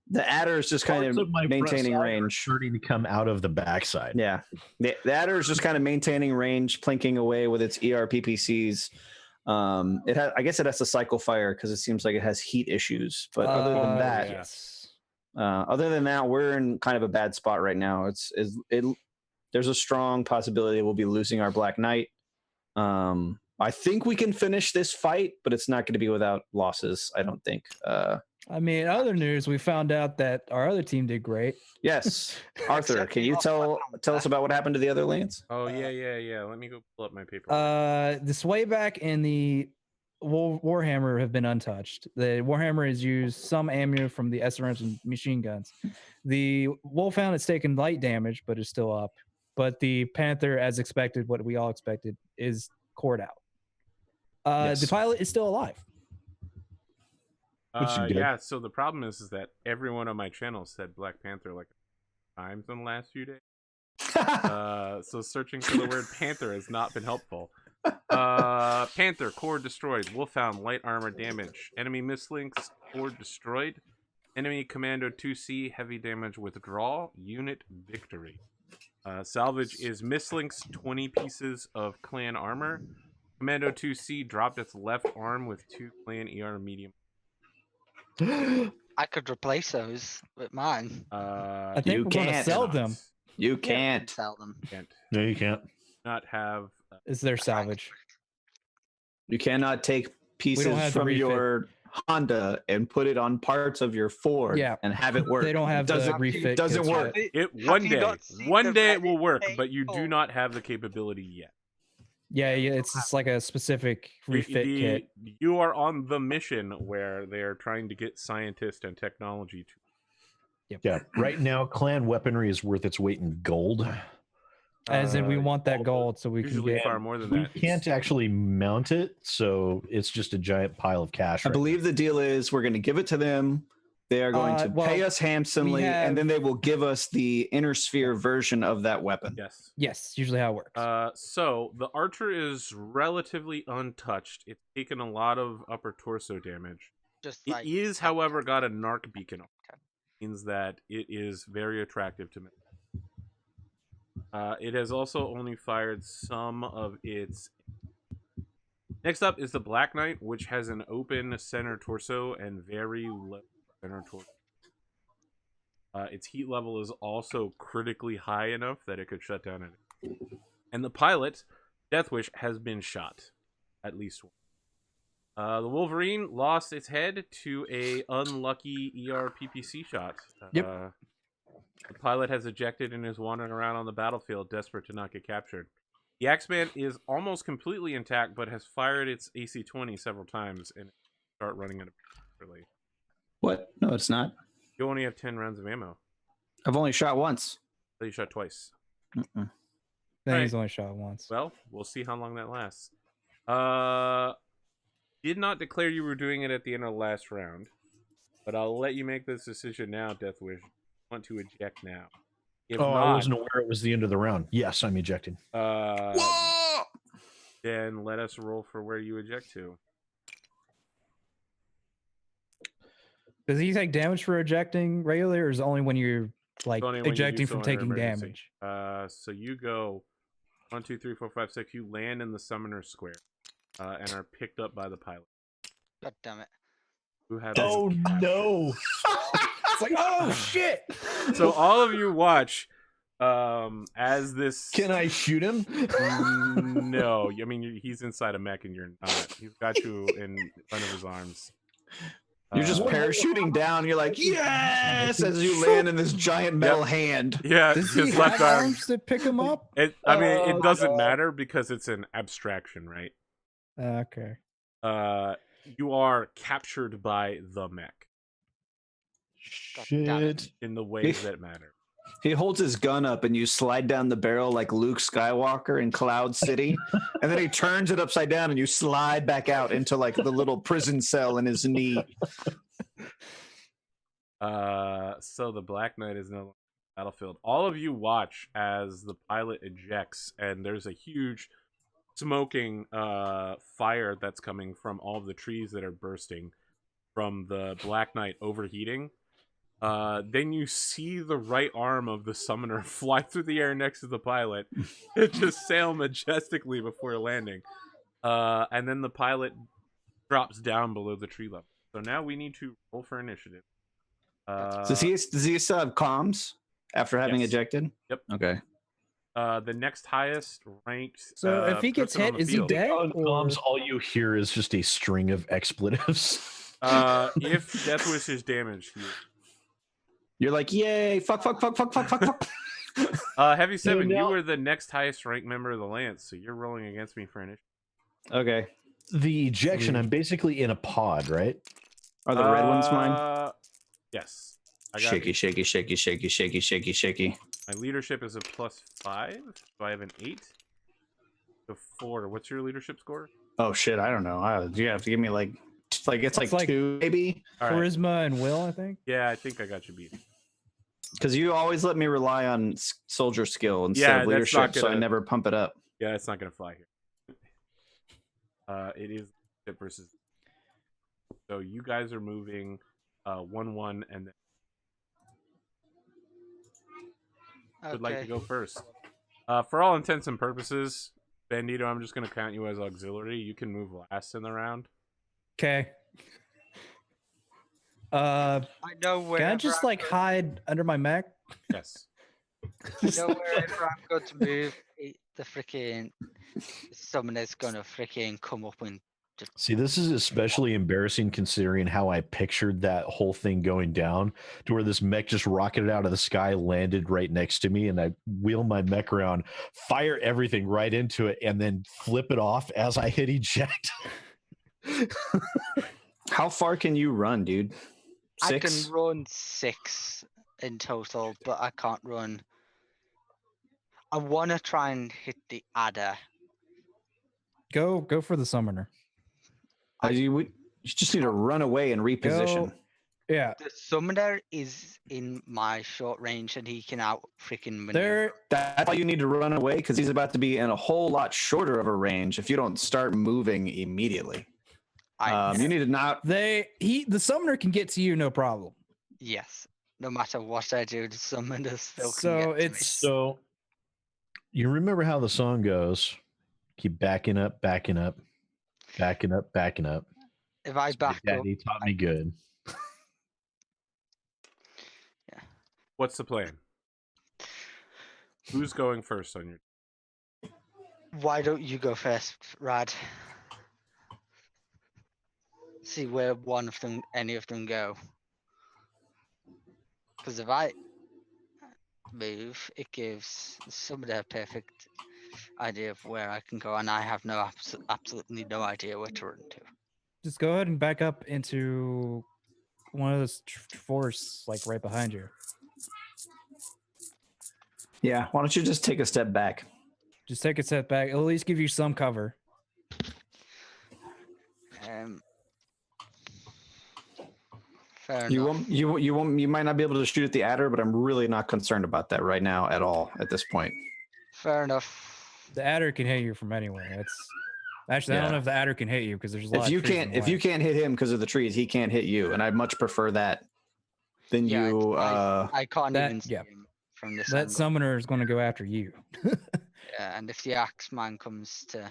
the adder is just kind Parts of my front maintaining side are range. starting to come out of the backside. Yeah, the adder is just kind of maintaining range, plinking away with its ERPPCs. I guess it has to cycle fire because it seems like it has heat issues. But other than that, yes. we're in kind of a bad spot right now. There's a strong possibility we'll be losing our Black Knight. I think we can finish this fight, but it's not going to be without losses, I don't think. I mean, other news, we found out that our other team did great. Yes. Arthur, can you tell us about what happened to the other lanes? Oh, yeah. Let me go pull up my paper. The swayback and the Warhammer have been untouched. The Warhammer has used some ammo from the SRMs and machine guns. The Wolfhound has taken light damage, but is still up. But the Panther, as expected, what we all expected, is cored out. Yes. The pilot is still alive. Yeah, so the problem is that everyone on my channel said Black Panther like times in the last few days. So searching for the word Panther has not been helpful. Panther, core destroyed. Wolfhound, light armor damage. Enemy mislinks, core destroyed. Enemy Commando 2C, heavy damage withdrawal. Unit victory. Salvage is mislinks, 20 pieces of clan armor. Commando 2C dropped its left arm with 2 clan ER medium. I could replace those with mine. I think we're going to sell them. You Yeah, we can can't. sell them. No, you can't. Not have. Is their salvage? You cannot take have pieces to from refit. your Honda and put it on parts of your Ford and have it work. They don't have the refit. Doesn't kits work. yet. One day it will work, page but you do full? not have the capability yet. Yeah, it's just like a specific refit kit. You are on the mission where they are trying to get scientists and technology to. Yep. Yeah, right now, clan weaponry is worth its weight in gold. As in, we want that gold so we can Usually get. far more than We that. can't actually mount it, so it's just a giant pile of cash. I right believe the deal is we're going to give it to them. They are going to pay us handsomely, and then they will give us the inner sphere version of that weapon. Yes. Yes, usually how it works. So the archer is relatively untouched. It's taken a lot of upper torso damage. Just It like is, however, got a narc beacon. Means that it is very attractive to me. It has also only fired some of its. Next up is the Black Knight, which has an open center torso and very low center torso. Its heat level is also critically high enough that it could shut down it. And the pilot, Deathwish, has been shot. At least one. The Wolverine lost its head to a unlucky PPC shot. Yep. The pilot has ejected and is wandering around on the battlefield, desperate to not get captured. The Axeman is almost completely intact, but has fired its AC-20 several times and start running out of ammo. What? No, it's not. You only have 10 rounds of ammo. I've only shot once. So you shot twice. Then right. he's only shot once. Well, we'll see how long that lasts. Did not declare you were doing it at the end of the last round, but I'll let you make this decision now, Deathwish. Want to eject now? If not, I wasn't aware it was the end of the round. Yes, I'm ejecting. Then let us roll for where you eject to. Does he take damage for ejecting regularly, or is it only when you're like Only when you ejecting do so from under taking emergency. damage? So you go 1, 2, 3, 4, 5, 6. You land in the summoner square, and are picked up by the pilot. God damn it. Who have Oh no! It's like, oh shit! So all of you watch as this. Can I shoot him? No, I mean he's inside a mech and you're not. He's got you in front of his arms. You're just parachuting down. You're like, yes, as you land in this giant metal hand. Yeah, Does he his have left arm. arms that pick him up? It Oh, doesn't God. matter because it's an abstraction, right? Okay. You are captured by the mech Shit. in the ways that matter. He holds his gun up and you slide down the barrel like Luke Skywalker in Cloud City. And then he turns it upside down and you slide back out into like the little prison cell in his knee. So the Black Knight is no longer on the battlefield. All of you watch as the pilot ejects and there's a huge smoking fire that's coming from all of the trees that are bursting from the Black Knight overheating. Then you see the right arm of the summoner fly through the air next to the pilot and just sail majestically before landing. And then the pilot drops down below the tree level. So now we need to roll for initiative. Does he still have comms after having yes. ejected? Yep. Okay. The next highest ranked. So if he gets person on hit, the is he field. dead? On Or... comms, all you hear is just a string of expletives. If Death Wish is damaged, You're like, yay! Fuck! Heavy 7, now- you were the next highest ranked member of the Lance, so you're rolling against me for initiative. Okay. The ejection, I'm basically in a pod, right? Are the red ones mine? Yes. I got Shaky, shaky, shaky, shaky, shaky, shaky, shaky. My leadership is a +5, so I have an 8. So 4. What's your leadership score? Oh shit! I don't know. You have to give me like it's like 2 maybe. All right. Charisma and will, I think. Yeah, I think I got you beat. Because you always let me rely on soldier skill instead of that's not leadership, so I gonna- never pump it up. Yeah, it's not gonna fly here. It is leadership versus. So you guys are moving 1-1, and then would like to go first. For all intents and purposes, Bandito, I'm just going to count you as auxiliary. You can move last in the round. Okay. I know where. Can I just like hide under my mech? Yes. I know wherever I'm going to move, the freaking summoner's gonna freaking come up and just. See, this is especially embarrassing considering how I pictured that whole thing going down, to where this mech just rocketed out of the sky, landed right next to me, and I wheel my mech around, fire everything right into it, and then flip it off as I hit eject. How far can you run, dude? 6? I can run 6 in total, but I can't run. I want to try and hit the adder. Go for the summoner. You just need to run away and reposition. Go. Yeah. The summoner is in my short range, and he can out freaking maneuver. There. That's why you need to run away, because he's about to be in a whole lot shorter of a range if you don't start moving immediately. You need to not. The summoner can get to you, no problem. Yes, no matter what I do, the summoner still can So get to it's So, you remember how the song goes? Keep backing up, backing up, backing up, backing up. me. If I back up, Daddy taught me good. yeah. What's the plan? Who's going first on your? Why don't you go first, Rad? See where any of them go. Because if I move, it gives somebody a perfect idea of where I can go, and I have absolutely no idea where to run to. just go ahead and back up into one of those forests, like right behind you. Yeah, why don't you just take a step back? Just take a step back. It'll at least give you some cover. Fair You enough. you might not be able to shoot at the adder, but I'm really not concerned about that right now at all at this point. Fair enough. The adder can hit you from anywhere. That's actually I don't Yeah. know if the adder can hit you because there's a lot. If you of trees in can't the if way. you can't hit him because of the trees, he can't hit you, and I'd much prefer that than Yeah, you. I can't that- even see yeah. him from this that angle. summoner is going to go after you. Yeah, and if the Axeman comes to,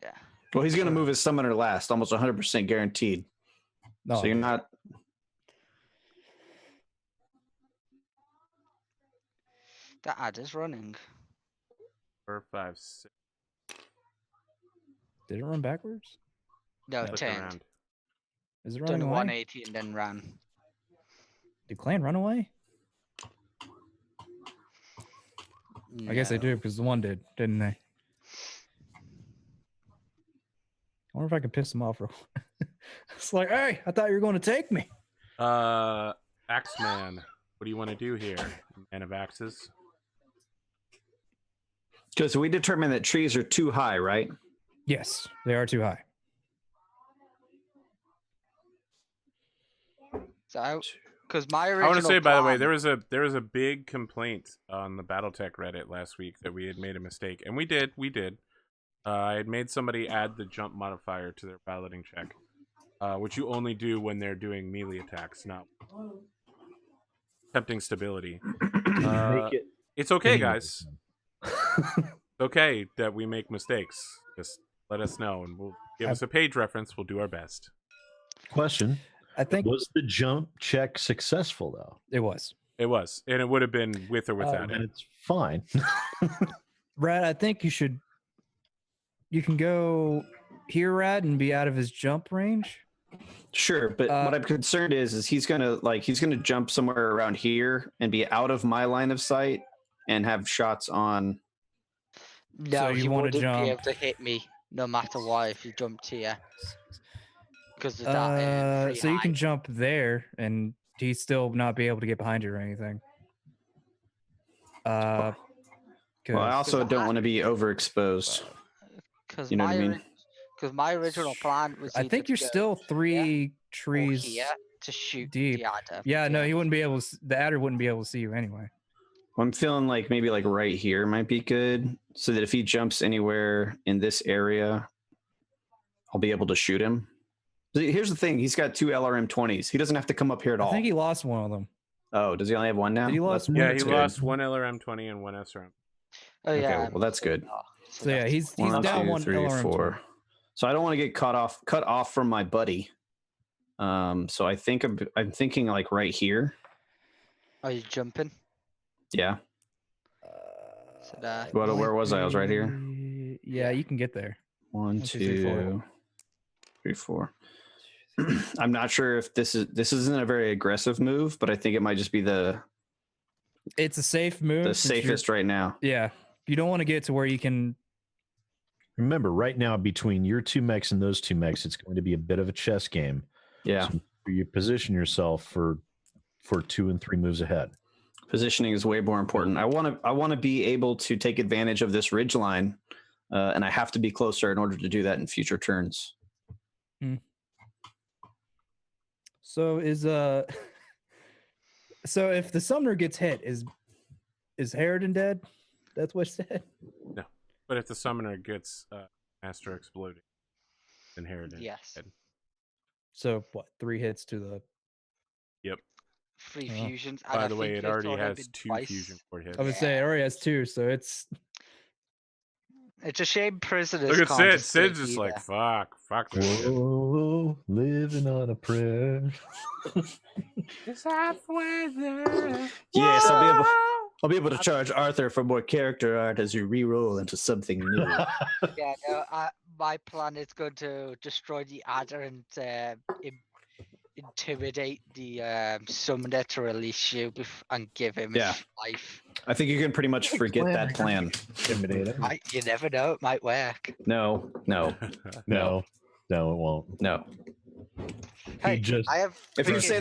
yeah, Well, he's going to move his summoner last, almost 100% guaranteed. No, So you're not. the adder's running. 4, 5, 6. did it run backwards? No, No. it Look turned. around. Is it Done running a away? 180 and then ran. Did Clan run away? I guess they No. do because the one did, didn't they? I wonder if I can piss them off real quick. It's like, hey, I thought you were going to take me. Axeman, what do you want to do here? Man of Axes. So we determined that trees are too high, right? Yes, they are too high. So, because my original I want to say, by the way, plan- there was a big complaint on the Battletech Reddit last week that we had made a mistake, and we did. I had made somebody add the jump modifier to their piloting check, which you only do when they're doing melee attacks, not attempting stability. Make it It's okay, any guys. more It's okay that we make mistakes. just let us know, and we'll give us a page reference. We'll do our best. Question. I think Was the jump check successful, though? it was. It was, and it would have been with or without And it. it's fine. Rad, I think you can go here, Rad, and be out of his jump range. Sure, but what I'm concerned is he's gonna jump somewhere around here and be out of my line of sight and have shots on. No, So you he wanna wouldn't be able jump- to hit me no matter what if you jumped here. Because of that. Free So you can height. jump there, and he'd still not be able to get behind you or anything. Well, I 'Cause- also don't want to be overexposed. Because You know what I mean? my original plan was. I either think to you're go still 3 or trees here to shoot deep. the adder. Yeah, no, he wouldn't be able to. The adder wouldn't be able to see you anyway. I'm feeling like maybe like right here might be good, so that if he jumps anywhere in this area, I'll be able to shoot him. See, here's the thing: he's got 2 LRM-20s. He doesn't have to come up here at all. I think he lost one of them. Oh, does he only have one now? Did he lost That's- one? Yeah, he that's good. lost 1 LRM-20 and 1 SRM. Oh yeah. Okay, well that's good. So yeah, he's One, down 2, one 3, LRM. 4. So I don't want to get cut off from my buddy. So I think I'm thinking like right here. Are you jumping? Yeah. So there. Where was I? I was right here. Yeah, you can get there. 1, 2, 3, 4. 2, 3, 4. I'm not sure if this isn't a very aggressive move, but I think it might just be the It's a safe move. since you're- safest right now. Yeah, you don't want to get to where you can. Remember, right now, between your 2 mechs and those 2 mechs, it's going to be a bit of a chess game. Yeah. So you position yourself for 2 and 3 moves ahead. Positioning is way more important. I want to be able to take advantage of this ridge line, and I have to be closer in order to do that in future turns. So is so if the summoner gets hit, is Harridan dead? That's what it said. No, but if the summoner gets Master exploding, then Harridan. Yes. So what? 3 hits to the. Yep. 3 Oh. fusions. and By I the way, think it it's already has been 2 twice. fusion core hits. I would say it already has 2, so it's. It's a shame prisoners. Look at can't Sid. just Sid's sleep just like, either. fuck this shit. Whoa, living on a prayer. It's halfway there. Yes, I'll be able to charge Arthur for more character art as you re-roll into something new. Yeah, no, my plan is going to destroy the adder and intimidate the summoner to release you and give him Yeah. his life. I think you can pretty much forget that plan. You never know, it might work. No. No, it won't. No. Hey, just- I have. If you freaking- say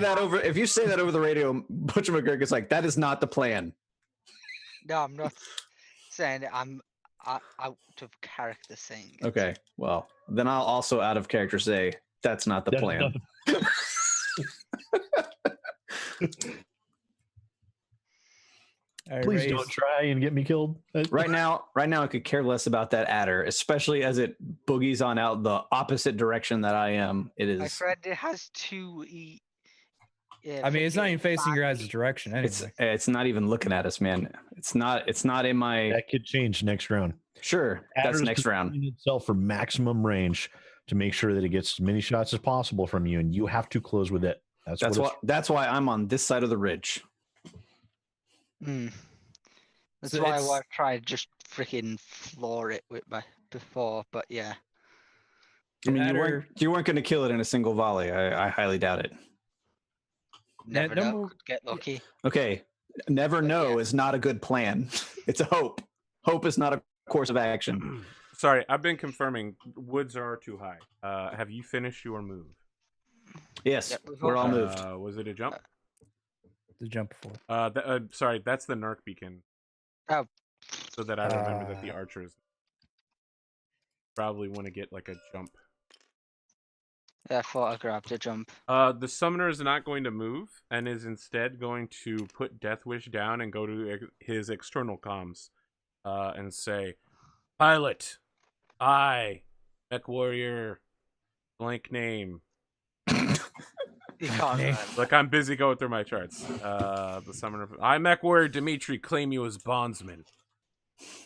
that over the radio, Butcher McGregor's like, that is not the plan. No, I'm not saying it. I'm out of character saying it. Okay. Well, then I'll also out of character say that's not the That's plan. not All right, Please Raze. don't try and get me killed. Right now, I could care less about that adder, especially as it boogies on out the opposite direction that I am. It My is. friend, it has 2 I mean, it's not even facing your back guys' direction anyway. It's not even looking at us, man. It's not in my. That could change next round. Sure, that's Adder's next round. positioning itself for maximum range to make sure that it gets as many shots as possible from you, and you have to close with it. That's why I'm on this side of the ridge. That's So why I it's- want to try and just freaking floor it with my before, but yeah. I mean, Adder- you weren't going to kill it in a single volley. I highly doubt it. Never no know. more- Could get lucky. Okay, never But know yeah. is not a good plan. It's a hope. Hope is not a course of action. Sorry, I've been confirming woods are too high. Have you finished your move? Yes, Yep, we've we're all all- moved. Was it a jump? The jump before. Sorry, that's the narc beacon. Oh. So that I remember that the archers probably want to get like a jump. Yeah, I thought I grabbed a jump. The summoner is not going to move and is instead going to put Death Wish down and go to his external comms and say, "Pilot, Mechwarrior, blank name." You can't run. Look, I'm busy going through my charts. The summoner, Mechwarrior Dimitri, claim you as bondsman.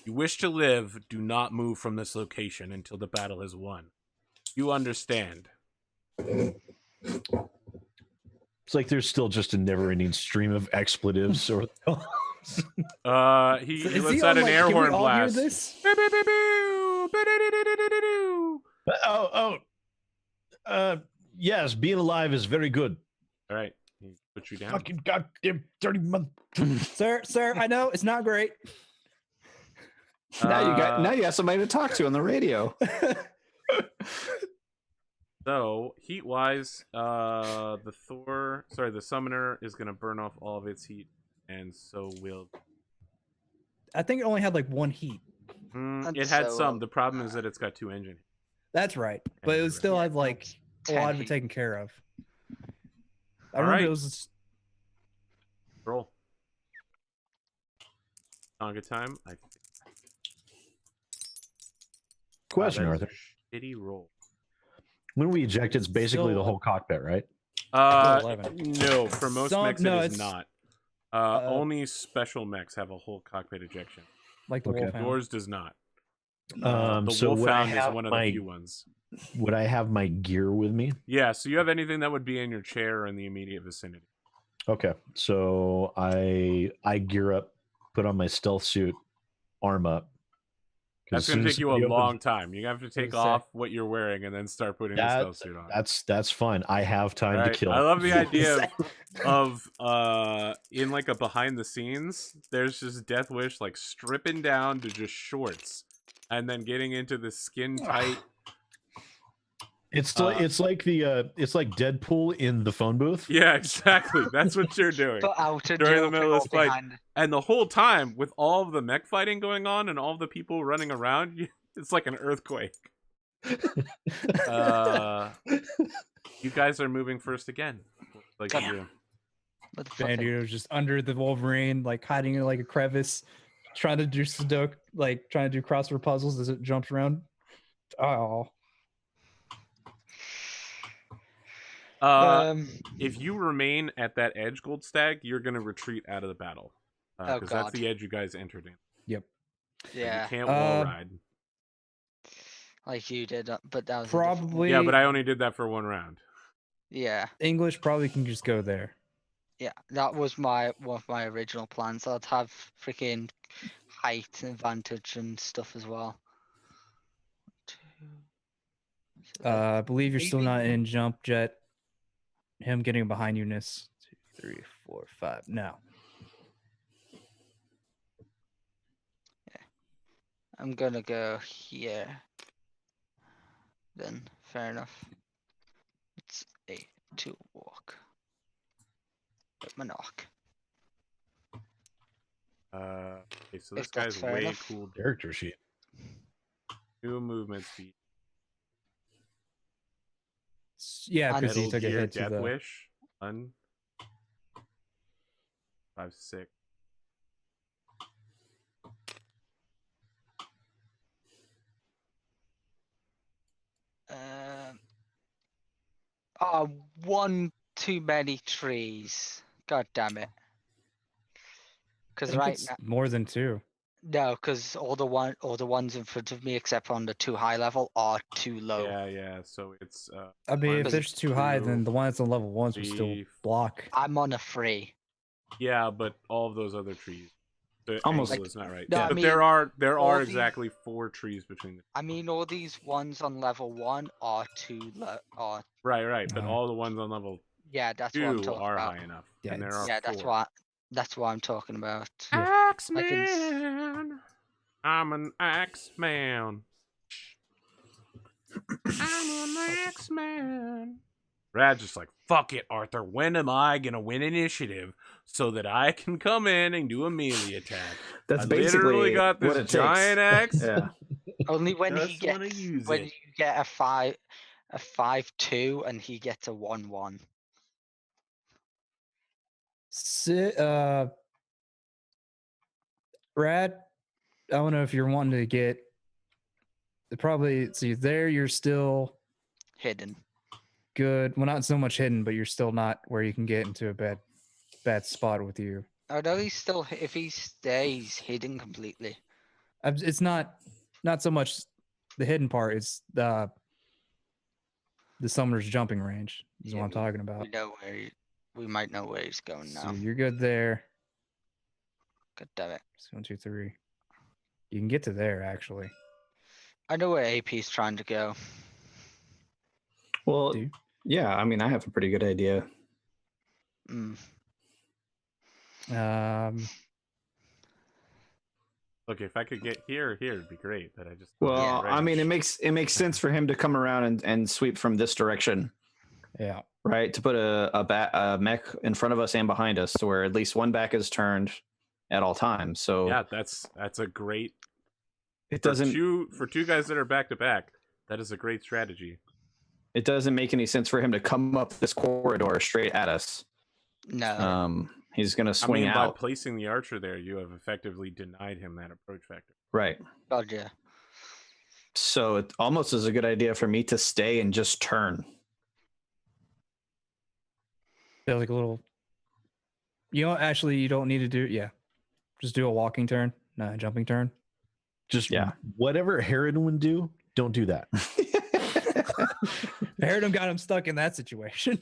You wish to live, do not move from this location until the battle is won. You understand. It's like there's still just a never-ending stream of expletives. Or He Is lets he out on, an like, air can we horn all hear blast. this? Yes, being alive is very good. All right, he puts you down. Fucking goddamn dirty mother. Sir, I know it's not great. Now you got somebody to talk to on the radio. So heat wise, the summoner is gonna burn off all of its heat, and so will. I think it only had like one heat. It had some. The problem is that it's got 2 engine. That's right, but it would still have like a lot of it heat. taken care of. I All remember right. it was. Roll. Tonga time. Question, That is Arthur. a shitty roll. When we eject, it's basically Still- the whole cockpit, right? 11. No, for most mechs no, it is it's- not. Only special mechs have a whole cockpit ejection. Like the Okay. Wolfhound. Yours does not. The So would I Wolfhound is have one of my the few ones. would I have my gear with me? Yeah, so you have anything that would be in your chair or in the immediate vicinity. Okay, so I gear up, put on my stealth suit, arm up. 'Cause That's as going soon to as take you a somebody opens- long time. You have to take say. off what you're wearing and then start putting the stealth suit on. That's fine. I have time Right. to kill. I love the idea of in like a behind the scenes, there's just Death Wish like stripping down to just shorts and then getting into the skin tight. It's like it's like Deadpool in the phone booth. Yeah, exactly. That's what you're doing. Put out a During the Joe middle of this Pickle fight. behind. And the whole time, with all of the mech fighting going on and all the people running around, it's like an earthquake. You guys are moving first again. Like you do. Motherfucker. Bandito was just under the Wolverine, like hiding in like a crevice, trying to do Sudoku, like trying to do crossword puzzles as it jumps around. Oh, If you remain at that edge, Gold Stag, you're going to retreat out of the battle. Oh, Because that's God. the edge you guys entered in. yep. Yeah, You can't wall Uh, ride. like you did, but that was a different- Probably. Yeah, but I only did that for 1 round. Yeah, English probably can just go there. yeah, that was one of my original plans. I'd have freaking height advantage and stuff as well. I believe you're still Maybe- not in jump jet. Him getting behind you, Nis. 2, 3, 4, 5. No. I'm gonna go here. Then fair enough. It's a 2 walk. With my knock. Okay, so If this guy's that's fair way enough. cool. Character sheet. 2 movement speed. Yeah, And because he Metal took a Gear hit to Death the. Wish. 1, 5, 6. One too many trees. God damn it. I Because think right it's now, more than 2. no, because all the ones in front of me, except on the too high level, are too low. Yeah, so it's I mean, if 1, it's too high, then 2, the one that's on level 1s will still 3, block. I'm on a 3. yeah, but all of those other trees. The Almost- angle is not right. No, I but mean, there all are these- exactly 4 trees between them. I mean, all these ones on level 1 are too low. Right, but Uh-huh. all the ones on level Yeah, that's what I'm 2 talking are about. high enough. Yeah, And there it's- are Yeah, 4. that's what I'm talking about. Axeman! I'm an Axeman. I'm an Axeman. Rad's just like, fuck it, Arthur. When am I gonna win initiative so that I can come in and do a melee attack? That's I basically literally got this what it giant takes. axe. Yeah. Only when he Just wanna gets use when it. you get a 5-2 and he gets a 1-1. Rad, I don't know if you're wanting to get. Probably, see, there you're still Hidden. good. Well, not so much hidden, but you're still not where you can get into a bad spot with you. Oh no, he's still. If he stays hidden completely. It's not so much the hidden part. It's the summoner's jumping range is what I'm talking about. We know where we might know where he's going now. So you're good there. God damn it. It's 1, 2, 3. You can get to there actually. I know where AP's trying to go. Well, Do you? yeah. I mean, I have a pretty good idea. Mm. Look, if I could get here, it'd be great. But I just Well, Yeah. I mean, it makes sense for him to come around and sweep from this direction, Yeah. right? To put a mech in front of us and behind us, so where at least one back is turned at all times. So yeah, that's a great. it doesn't for two guys that are back to back. That is a great strategy. it doesn't make any sense for him to come up this corridor straight at us. No. He's going to swing by out. placing the archer there, you have effectively denied him that approach vector. Right. God, yeah. So it almost is a good idea for me to stay and just turn. There's like a little. Actually, you don't need to do. Yeah, just do a walking turn, not a jumping turn. Just whatever Harridan would do, don't do that. Harridan got him stuck in that situation.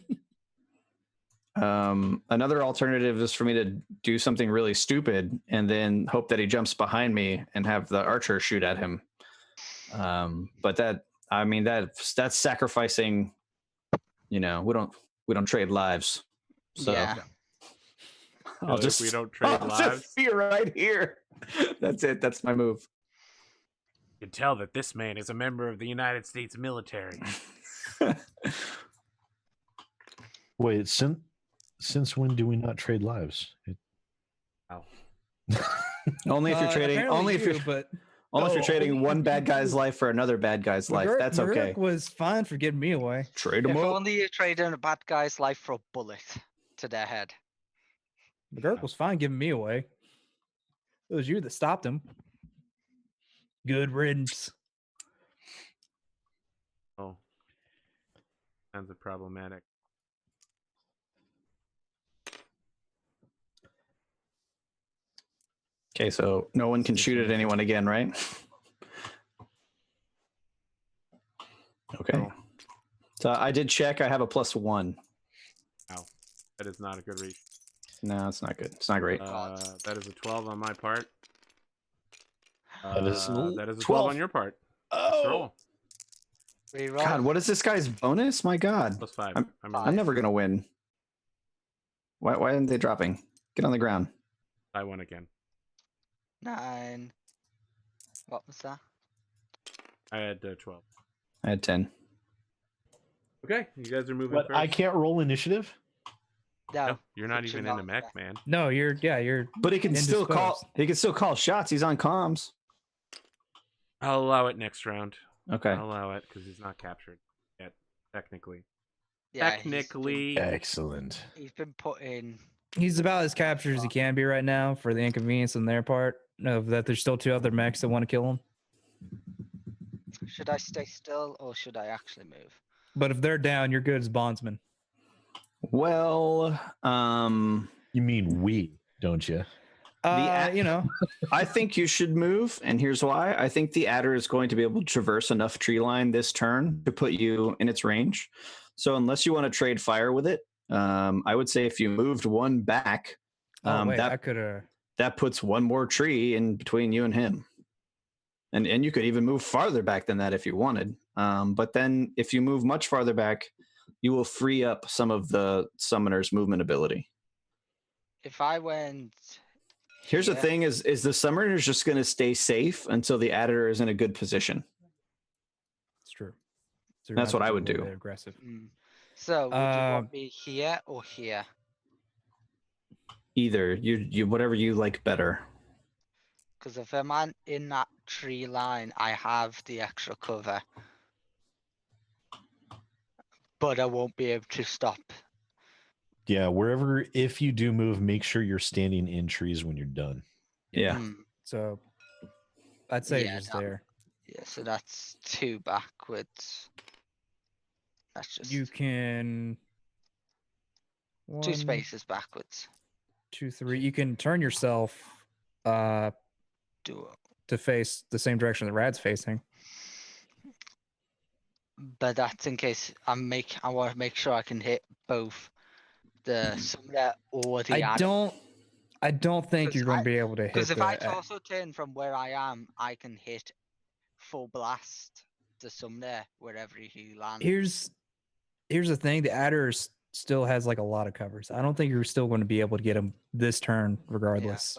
Another alternative is for me to do something really stupid and then hope that he jumps behind me and have the archer shoot at him. But that's sacrificing. We don't trade lives. So Yeah. I'll just we don't trade lives. Just be right here. That's it. That's my move. You can tell that this man is a member of the United States military. Wait, since when do we not trade lives? Only if you're trading. Only if you're trading one bad guy's life for another bad guy's life. That's okay. McGurk was fine for giving me away. Trade him If up. only you're trading a bad guy's life for a bullet to their head. McGurk was fine giving me away. It was you that stopped him. Good riddance. Oh, sounds problematic. Okay, so no one can shoot at anyone again, right? Okay. No. So I did check. I have a +1. Wow, that is not a good reach. No, it's not good. It's not great. That is a 12 on my part. That is that is a 12 12 on your part. Oh, Reroll. God! What is this guy's bonus? My God, +5. I'm never gonna win. Why aren't they dropping? Get on the ground. I won again. 9. What was that? I had 12. I had 10. Okay, you guys are moving But first. I can't roll initiative. No, you're not but even you're in the not, mech, man. No, you're. But he can still indisposed. call shots. He's on comms. I'll allow it next round. Okay. I'll allow it because he's not captured yet, technically. Yeah, Technically. Excellent. He's been put in. He's about as captured as he can be right now for the inconvenience on their part of that there's still 2 other mechs that want to kill him. Should I stay still or should I actually move? But if they're down, you're good as bondsman. Well, You mean we, don't you? I think you should move, and here's why. I think the adder is going to be able to traverse enough tree line this turn to put you in its range. So unless you want to trade fire with it, I would say if you moved one back, I could have. that puts one more tree in between you and him. And you could even move farther back than that if you wanted. But then if you move much farther back, you will free up some of the summoner's movement ability. If I went. Here's the Yeah. thing is the summoner's just going to stay safe until the adder is in a good position. It's true. So That's what I would a little do. bit aggressive. So would you want me here or here? Either you whatever you like better. Because if I'm in that tree line, I have the extra cover. But I won't be able to stop. Yeah, wherever, if you do move, make sure you're standing in trees when you're done. Yeah. So I'd say Yeah, just no. there. Yeah, so that's 2 backwards. That's just You can 2 1, spaces backwards. 2, 3. You can turn yourself. Do to face the same direction that Rad's facing. But that's in case I want to make sure I can hit both the summoner or the I don't think 'Cause you're going to be able to hit Because if I the. also turn from where I am, I can hit full blast the summoner wherever he lands. Here's the thing: the adder still has like a lot of covers. I don't think you're still going to be able to get him this turn, regardless.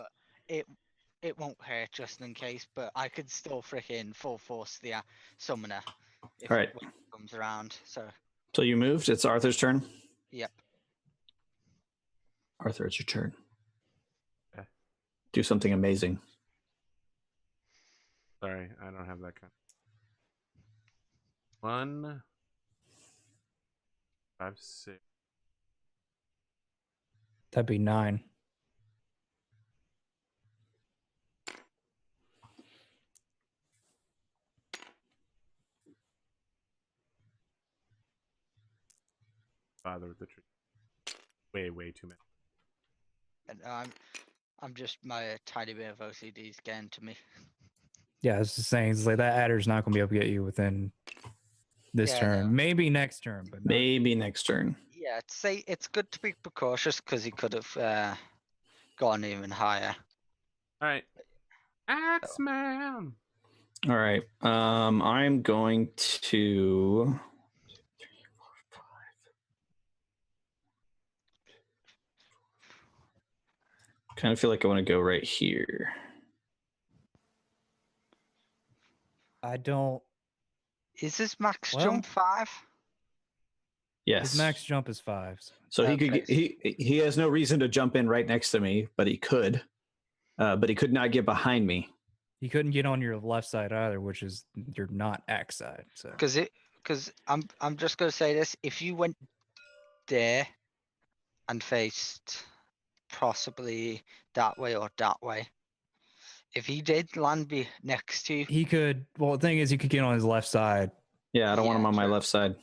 Yeah, but it won't hurt just in case. But I could still freaking full force the summoner if All right. when it comes around. So So you moved. It's Arthur's turn. yep. Arthur, it's your turn. Okay. Do something amazing. Sorry, I don't have that kind. 1, 5, 6. That'd be 9. Bother with the tree. Way too many. And I'm just my tiny bit of OCD's getting to me. Yeah, I was just saying, it's like that adder's not going to be able to get you within this Yeah, turn. no. Maybe next turn, but not. Maybe next turn. Yeah, it's good to be precautious because he could have gone even higher. All right, Axeman. All right. I'm going to. Kind of feel like I want to go right here. I don't. Is this max Well- jump 5? Yes. His max jump is 5. So he could. Okay. He has no reason to jump in right next to me, but he could. But he could not get behind me. He couldn't get on your left side either, which is your not X side. So Because I'm just gonna say this: if you went there and faced possibly that way or that way, if he did land be next to you, he could. Well, the thing is, he could get on his left side. Yeah, I don't want him Yeah, on my true. left side.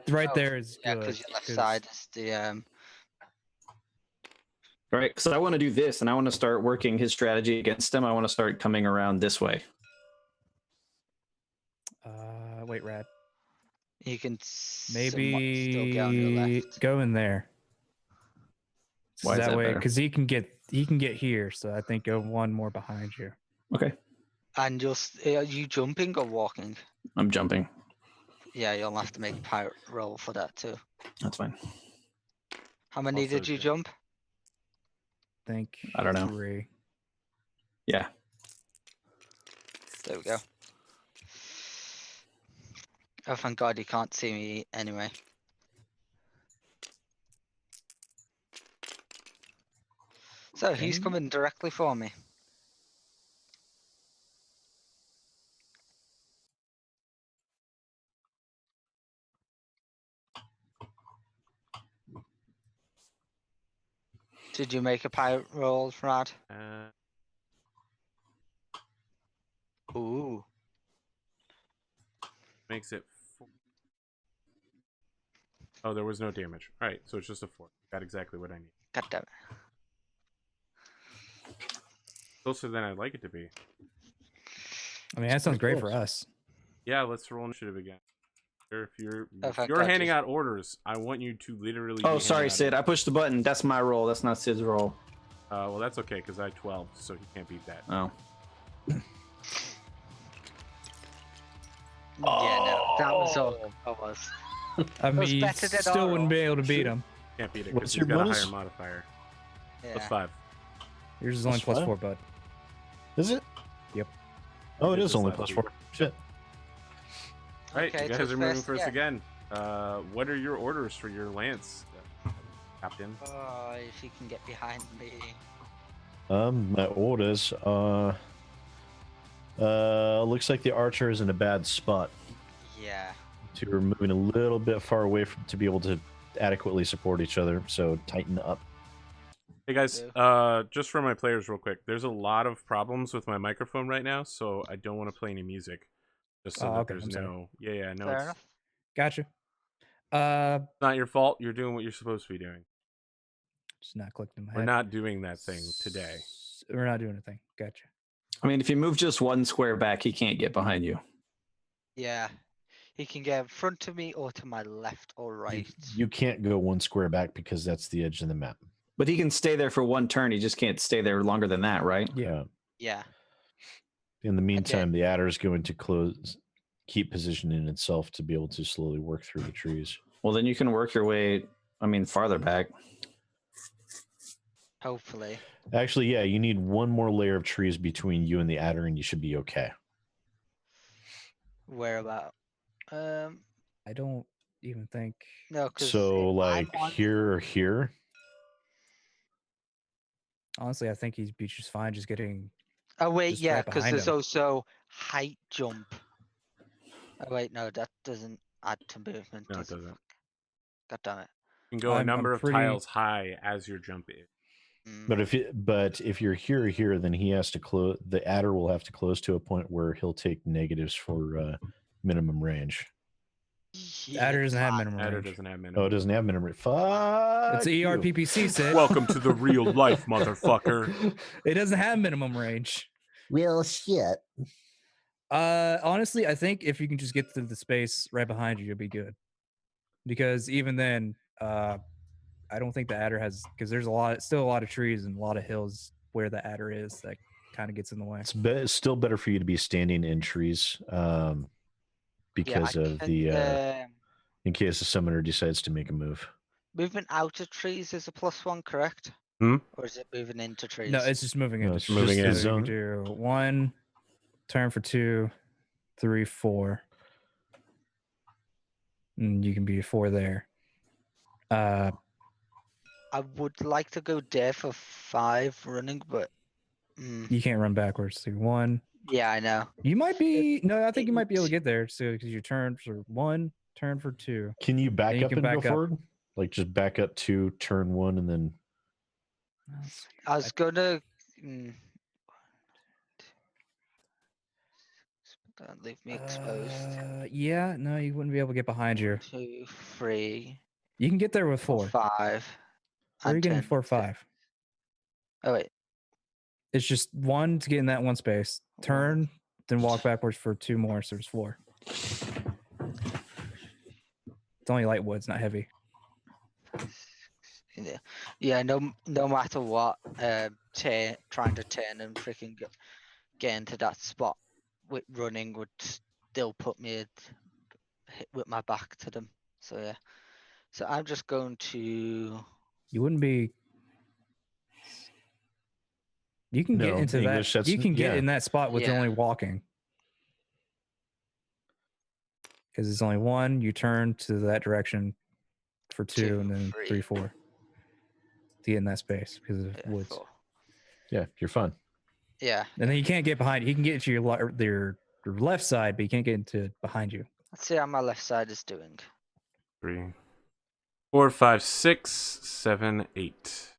Right Oh, there is yeah, good. because your left side is the Right, because I want to do this, and I want to start working his strategy against him. I want to start coming around this way. Wait, Rad. you can somewhat still get on your Maybe left. go in there. So Why is that way, better? because he can get here. So I think go one more behind you. Okay, And are you jumping or walking? I'm jumping. Yeah, you'll have to make a pirate roll for that too. That's fine. How many Also did you good. jump? Think I don't know. 3. Yeah. There we go. Oh, thank God you can't see me anyway. So he's Okay. coming directly for me. Did you make a pirate roll, Rad? Ooh. Makes it 4. Oh, there was no damage. All right, so it's just a 4. Got exactly what I need. God damn it. Closer than I'd like it to be. I mean, that sounds pretty great for close. us. Yeah, let's roll initiative again. If you're Oh, if thank you're God, handing just- out orders, I want you to literally. Oh, be sorry, handing out Sid. I orders. pushed the button. That's my roll. That's not Sid's roll. Well, that's okay because I 12, so he can't beat that. Oh. Yeah, no, that was all. That was. I was mean, you better than still our wouldn't be able to beat Shoot. him. Can't beat it What's because he's your got bonus? a higher modifier. Yeah. Plus 5. Yours is only Plus plus 4, 5? bud. Is it? Yep. Oh, it Did is this only last plus week. 4. Shit. All right, Okay, you so guys are moving first, first yeah. again. What are your orders for your lance, Captain? Oh, if he can get behind me. My orders are. Looks like the archer is in a bad spot. Yeah. So we're moving a little bit far away from to be able to adequately support each other. So tighten up. Hey guys, just for my players real quick, there's a lot of problems with my microphone right now, so I don't want to play any music. Just so Oh, that okay, there's I'm sorry. no... no, Fair it's enough. Gotcha. not your fault. You're doing what you're supposed to be doing. Just not clicked in my We're head. not doing that thing today. We're not doing a thing. Gotcha. I mean, if you move just one square back, he can't get behind you. Yeah. He can get in front of me or to my left or right. You can't go one square back because that's the edge of the map. But he can stay there for one turn. He just can't stay there longer than that, right? Yeah. Yeah. In the meantime, the adder is going to keep positioning itself to be able to slowly work through the trees. Well, then you can work your way, farther back. Hopefully. Actually, yeah, you need one more layer of trees between you and the adder, and you should be okay. Where about? I don't even think. No, because So, like here or here. Honestly, I think he'd be just fine just getting. Oh wait, just yeah, right because behind there's him. also height jump. Oh wait, no, that doesn't add to movement. No, it does it? doesn't. God damn it. You can go a I'm number of pretty- tiles high as you're jumping. Mm. But if you're here or here, then he has to close. The adder will have to close to a point where he'll take negatives for minimum range. Yeah, Adder doesn't have fuck. minimum Adder range. doesn't have minimum. Oh, it doesn't have minimum range. Fuck. It's a you. ERPPC set. Welcome to the real life, motherfucker. It doesn't have minimum range. Real shit. Honestly, I think if you can just get to the space right behind you, you'll be good. Because even then, I don't think the adder has, because there's still a lot of trees and a lot of hills where the adder is that kind of gets in the way. It's still better for you to be standing in trees because of the in case the summoner decides to make a move. Movement out of trees is a +1, correct? Hmm? Or is it moving into trees? No, it's just moving in. No, it's moving in. You zone. can do 1 turn for 2, 3, 4. And you can be 4 there. I would like to go there for 5 running, but You can't run backwards. So 1. yeah, I know. You might be. No, I think you might be able to Eight. get there. So because your turn for 1, turn for 2. Can you back you up can and back go up. forward? Like just back up to turn 1 and then. I was gonna. Don't leave me exposed. Yeah, no, you wouldn't be able to get behind you. 2, 3, You can get there with 4. 5. Where are you and getting 10, 4 or 5? Oh wait. It's just 1 to get in that one space. Turn, 1. then walk backwards for 2 more. So there's 4. It's only light wood, it's not heavy. Yeah. No matter what, trying to turn and freaking get into that spot with running would still put me with my back to them. So yeah. So I'm just going to. You wouldn't be. You can get No, into English, that. that's- You can get yeah. in that spot with Yeah. only walking. Because it's only 1. You turn to that direction for 2, 2, and then 3. 3, 4. To get in that space because of Yeah, woods. 4. Yeah, you're fine. Yeah. And then you can't get behind. He can get to your left side, but he can't get into behind you. Let's see how my left side is doing. 3, 4, 5, 6, 7, 8.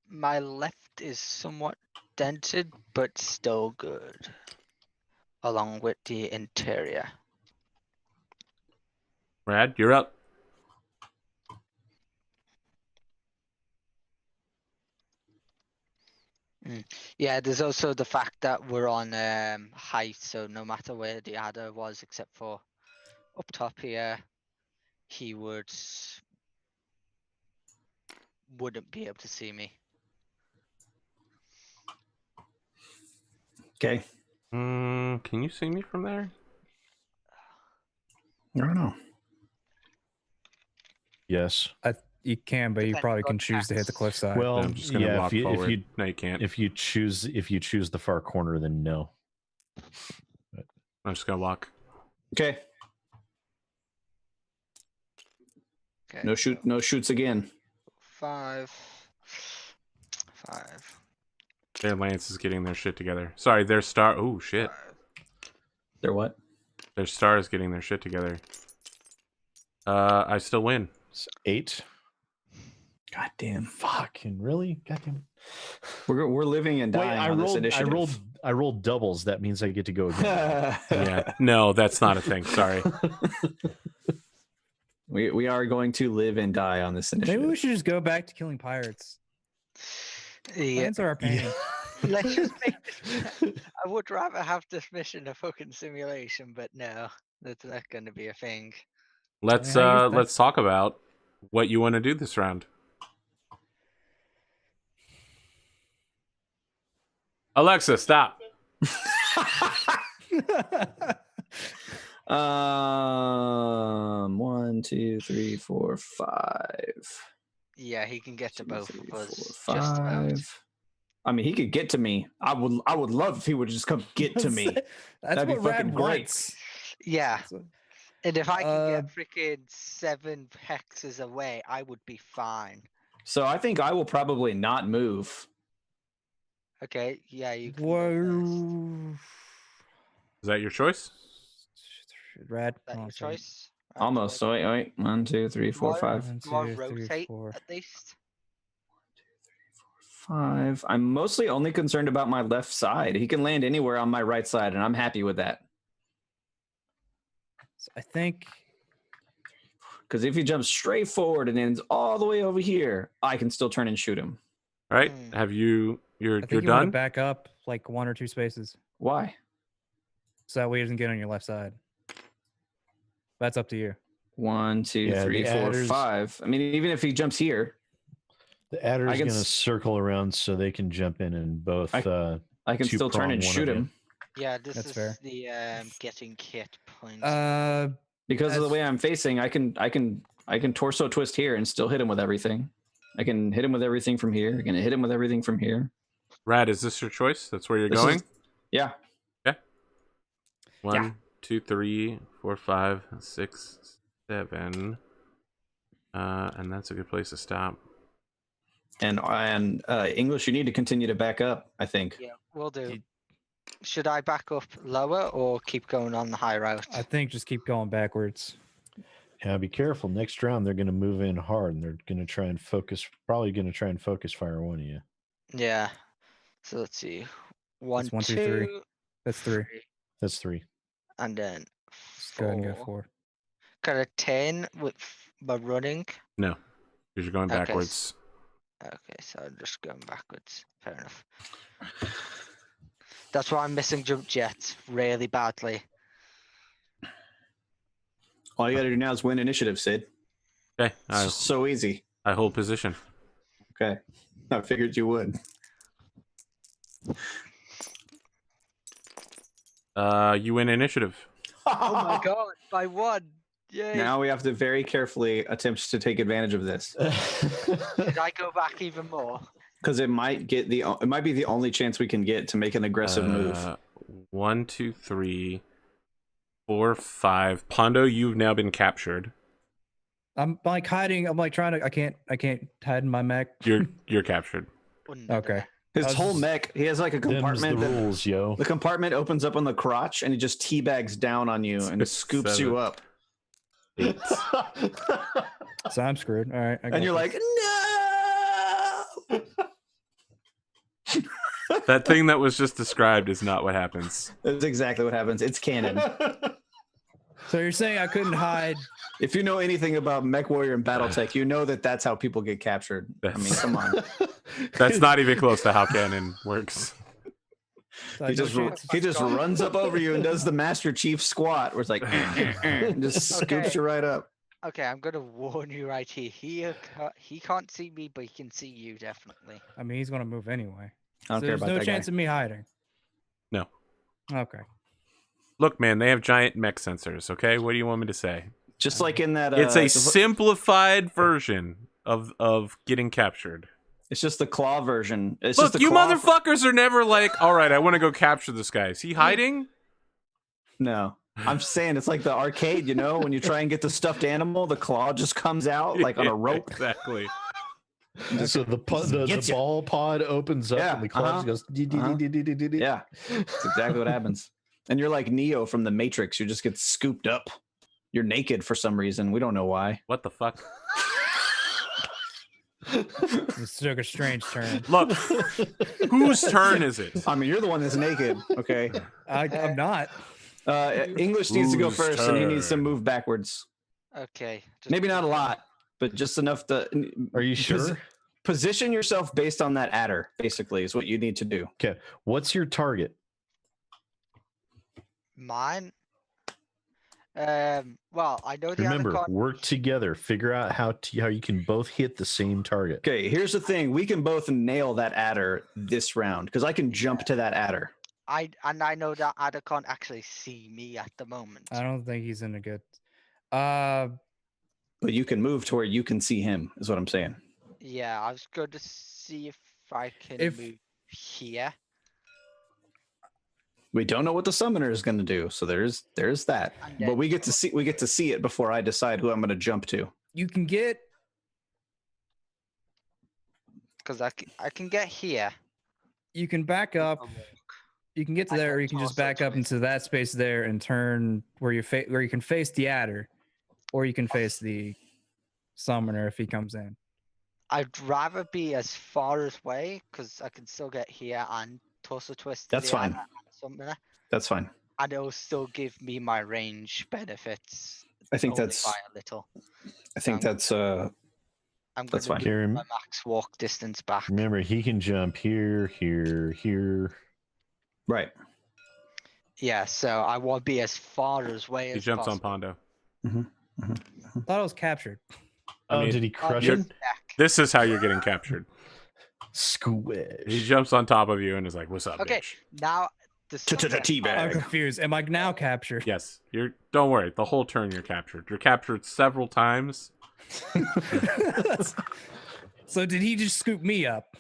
My left is somewhat dented, but still good. Along with the interior. Brad, you're up. Yeah, there's also the fact that we're on height, so no matter where the adder was, except for up top here, he wouldn't be able to see me. Okay. Can you see me from there? I don't know. Yes. You can, but you Depending probably on can choose to hit the tax. cliff side. Well, I'm just gonna yeah, walk forward. No, you can't. if you choose the far corner, then no. I'm just gonna walk. Okay. Okay. No shoots again. 5. Their lance is getting their shit together. Sorry, their star. Oh shit. 5. They're what? Their star is getting their shit together. I still win. It's 8. God damn. Fucking really? Goddamn. We're living and Wait, dying on this initiative. I rolled doubles. That means I get to go again. Yeah. No, that's not a thing. Sorry. We are going to live and die on this initiative. Maybe we should just go back to killing pirates. Yeah. Lands are our pain. Let's just make this. I would rather have this mission a fucking simulation, but no, that's not going to be a thing. Let's Yeah, I guess let's talk about what you want to do this round. Alexa, stop. 1, 2, 3, 4, 5. Yeah, he can get to 2, both 3, of 4, us. Just about. 5. I mean, he could get to me. I would love if he would just come get to me. That's That'd be what Rad fucking great. wants. Yeah, That's what- and if I can get freaking 7 hexes away, I would be fine. So I think I will probably not move. Okay, yeah, you can go Whoa. Is that your choice? Rad. first. Is that hold on your a second. choice? Almost. So wait. 1, 2, 3, 4, 5. 1, Do I 2, 3, rotate 4. at least? 5. I'm mostly only concerned about my left side. He can land anywhere on my right side, and I'm happy with that. So I think Because if he jumps straight forward and ends all the way over here, I can still turn and shoot him. All right. Hmm. Have you? You're you want to done. back up like 1 or 2 spaces, Why? so that way he doesn't get on your left side. That's up to you. 1, 2, Yeah, 3, the 4, adders- 5. I mean, even if he jumps here, The adder's I can going to s- circle around so they can jump in and both. I can still turn two-prong and one shoot of you. him. Yeah, this That's is fair. the getting kit point. Because of the As- way I'm facing, I can torso twist here and still hit him with everything. I can hit him with everything from here. I can hit him with everything from here. Rad, is this your choice? That's where you're This going. is- yeah. 1, 2, 3, 4, 5, 6, 7. And that's a good place to stop. And English, you need to continue to back up, I think. Yeah, we'll do. You- Should I back up lower or keep going on the high route? I think just keep going backwards. Yeah, be careful. Next round, they're going to move in hard and they're going to try and focus. Probably going to try and focus fire one of you. Yeah. So let's see. 1, That's 1, 2, 2, 3. That's 3. That's 3. and then Just go ahead and go 4. 4. Got a 10 with by running. No, because you're going Okay, backwards. Okay, so I'm just going backwards. Fair enough. That's why I'm missing jump jets really badly. All you got to do now is win initiative, Sid. Okay, It's just so easy. I hold position. Okay. I figured you would. You win initiative. Oh my god, by 1. Yay. Now we have to very carefully attempt to take advantage of this Did I go back even more? because it might be the only chance we can get to make an aggressive move. 1, 2, 3, 4, 5. Pondo, you've now been captured. I'm like hiding. I'm like trying to. I can't hide in my mech. You're captured. Under Okay. there. His I was whole just- mech, he has like a Them's the compartment. rules, yo. The compartment opens up on the crotch and he just teabags down on you and scoops you 7. up. 8. So I'm screwed. All right. I And got you're this. like, no! That thing that was just described is not what happens. That's exactly what happens. It's canon. So you're saying I couldn't hide? If you know anything about Mechwarrior and Battletech, you know that that's how people get captured. I mean, come on. That's not even close to how canon works. So I He no just chance- he just runs up over you and does the Master Chief squat, where it's like, and just scoops Okay. you right up. Okay, I'm gonna warn you right here. He can't see me, but he can see you definitely. I mean, he's gonna move anyway. I don't So care there's about no that chance guy. of me hiding. No. Okay. Look, man, they have giant mech sensors, okay? What do you want me to say? Just like in that, It's a simplified version of getting captured. it's just the claw version. It's Look, just the you claw motherfuckers are never like, all right, I want to go capture this guy. Is he hiding? No, I'm saying it's like the arcade. You know, when you try and get the stuffed animal, the claw just comes out like on a rope. Exactly. So the Gets ya. ball pod opens up Yeah, and the claw just goes. Yeah, that's exactly what happens. And you're like Neo from the Matrix. You just get scooped up. You're naked for some reason. We don't know why. What the fuck? This took a strange turn. Look, whose turn is it? I mean, you're the one that's naked. Okay. I'm not. English needs to go Whose first, and he needs to turn? move backwards. Okay. just Maybe not a keep going. lot, but just enough to. Are you sure? position yourself based on that adder, basically, is what you need to do. Okay. What's your target? Mine. Well, I know the Remember, other work together. Figure out how you can both hit the same target. Okay, here's the thing. We can both nail that adder this round because I can jump to that adder. I know that adder can't actually see me at the moment. I don't think he's in a good. But you can move to where you can see him, is what I'm saying. Yeah, I was going to see if I can move here. We don't know what the summoner is going to do, so there's that. But we get to see it before I decide who I'm going to jump to. You can get. Because I can get here. You can back up. You can get to there, or you can just back up into that space there and turn where you can face the adder, or you can face the summoner if he comes in. I'd rather be as far away because I can still get here and toss a twist. That's fine. That's fine. And it'll still give me my range benefits. I think only that's by a little. I think that's I'm that's gonna fine. do my max walk distance back. Remember, he can jump here, here, here. Right. Yeah, so I want to be as far away He as jumps possible. on Pondo. I thought I was captured. Oh, mean, did he crush you're- him? This is how you're getting captured. Squish. He jumps on top of you and is like, "What's up, Okay, bitch?" now the Teabag. I'm confused. Am I now captured? Yes, you're. Don't worry. The whole turn, you're captured. You're captured several times. So did he just scoop me up?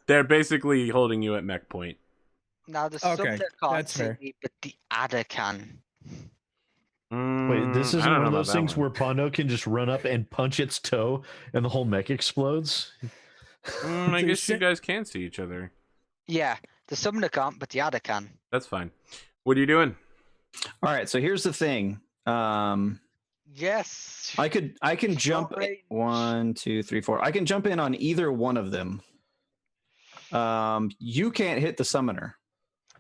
They're basically holding you at mech point. Now the Okay, summoner can't that's see fair. me, but the adder can. Wait, this I isn't don't one know of those about that things one. where Pondo can just run up and punch its toe and the whole mech explodes? I So guess you're you guys can see each other. Yeah, the summoner can't, but the adder can. That's fine. What are you doing? All right, so here's the thing. Yes. I can jump range. 1, 2, 3, 4. I can jump in on either one of them. You can't hit the summoner.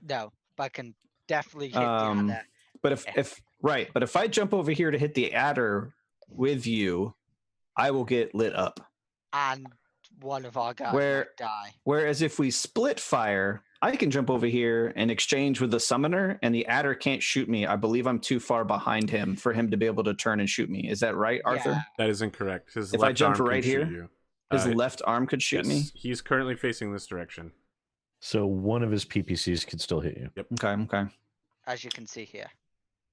No, but I can definitely hit the adder. But if I jump over here to hit the adder with you, I will get lit up. And one of our guys Where- might die. Whereas if we split fire, I can jump over here and exchange with the summoner, and the adder can't shoot me. I believe I'm too far behind him for him to be able to turn and shoot me. Is that right, Arthur? Yeah. That is incorrect. His If I left jumped arm can right shoot here, you. His left arm could shoot me. Yes, he's currently facing this direction. So one of his PPCs could still hit you. Okay. As you can see here.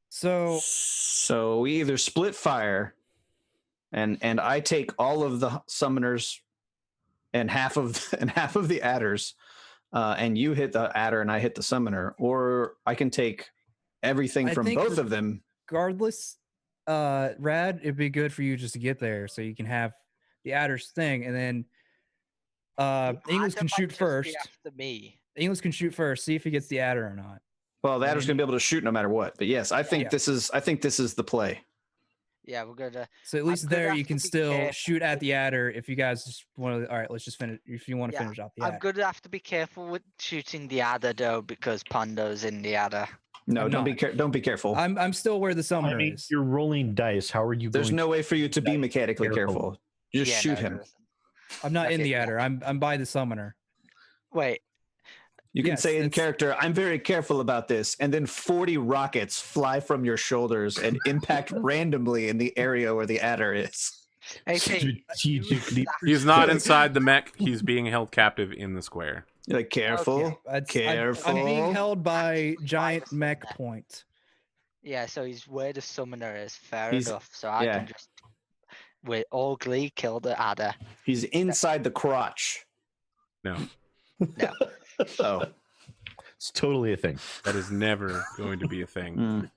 So we either split fire, and I take all of the summoners and half of the adders, and you hit the adder and I hit the summoner, or I can take everything I from think both of them. regardless, Rad, it'd be good for you just to get there so you can have the adder's thing, and then English Adder can might shoot just be first. After me. English can shoot first. See if he gets the adder or not. Well, the adder's gonna be able to shoot no matter what. But yes, I think Yeah. this is the play. Yeah, we're gonna. So at least gonna there have you to can be still careful shoot at the adder if you guys just want to. All right, let's just finish. If you want to Yeah, finish off the I'm adder. gonna have to be careful with shooting the adder though, because Pondo's in the adder. No, I'm don't be not. don't be careful. I'm still where the summoner I mean, is. you're rolling dice. How are you There's going no way for you to be Dice, mechanically careful. careful. You just Yeah, shoot no, him. there isn't. I'm not in Okay, the yeah. adder. I'm by the summoner. Wait, You can Yes, say in it's- character, I'm very careful about this, and then 40 rockets fly from your shoulders and impact randomly in the area where the adder is. AP, strategically? He's not inside the mech. He's being held captive in the square. You're like, careful. I'm Careful. being held by giant the mech summoner. point. Yeah, so he's where the summoner is. Fair He's- enough. So I yeah. can just, with all glee, kill the adder. He's inside the crotch. No, No. Oh. It's totally a thing. that is never going to be a thing. Mm.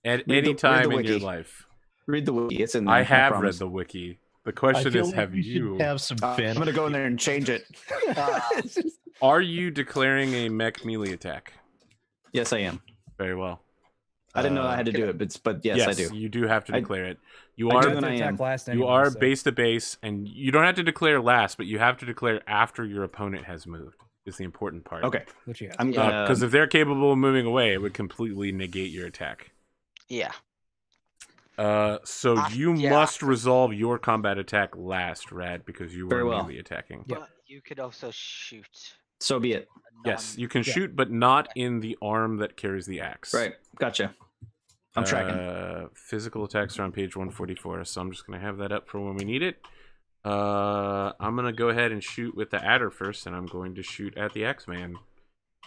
At Read any the time in your wiki. life. Read the wiki. It's in there. I have read promise. the wiki. The I question feel is, like have we should you? have some I'm fan? going to go in there and change it. Are you declaring a mech melee attack? Yes, I am. Very well. I didn't know I had to do it, but yes, I do. You do have to I- declare it. You I are do Have and to I attack am. last you anyway, are so- base to base, and you don't have to declare last, but you have to declare after your opponent has moved. Is the important part. Okay. What you got? I'm gonna. Because if they're capable of moving away, it would completely negate your attack. Yeah. So you Yeah. must resolve your combat attack last, Rad, because you Very were well. melee attacking. Yep. But you could also shoot. So be it. Yes, non- you can Yeah. shoot, but not in the arm that carries the axe. Right. Gotcha. I'm tracking. Physical attacks are on page 144, so I'm just going to have that up for when we need it. I'm going to go ahead and shoot with the adder first, and I'm going to shoot at the Axeman.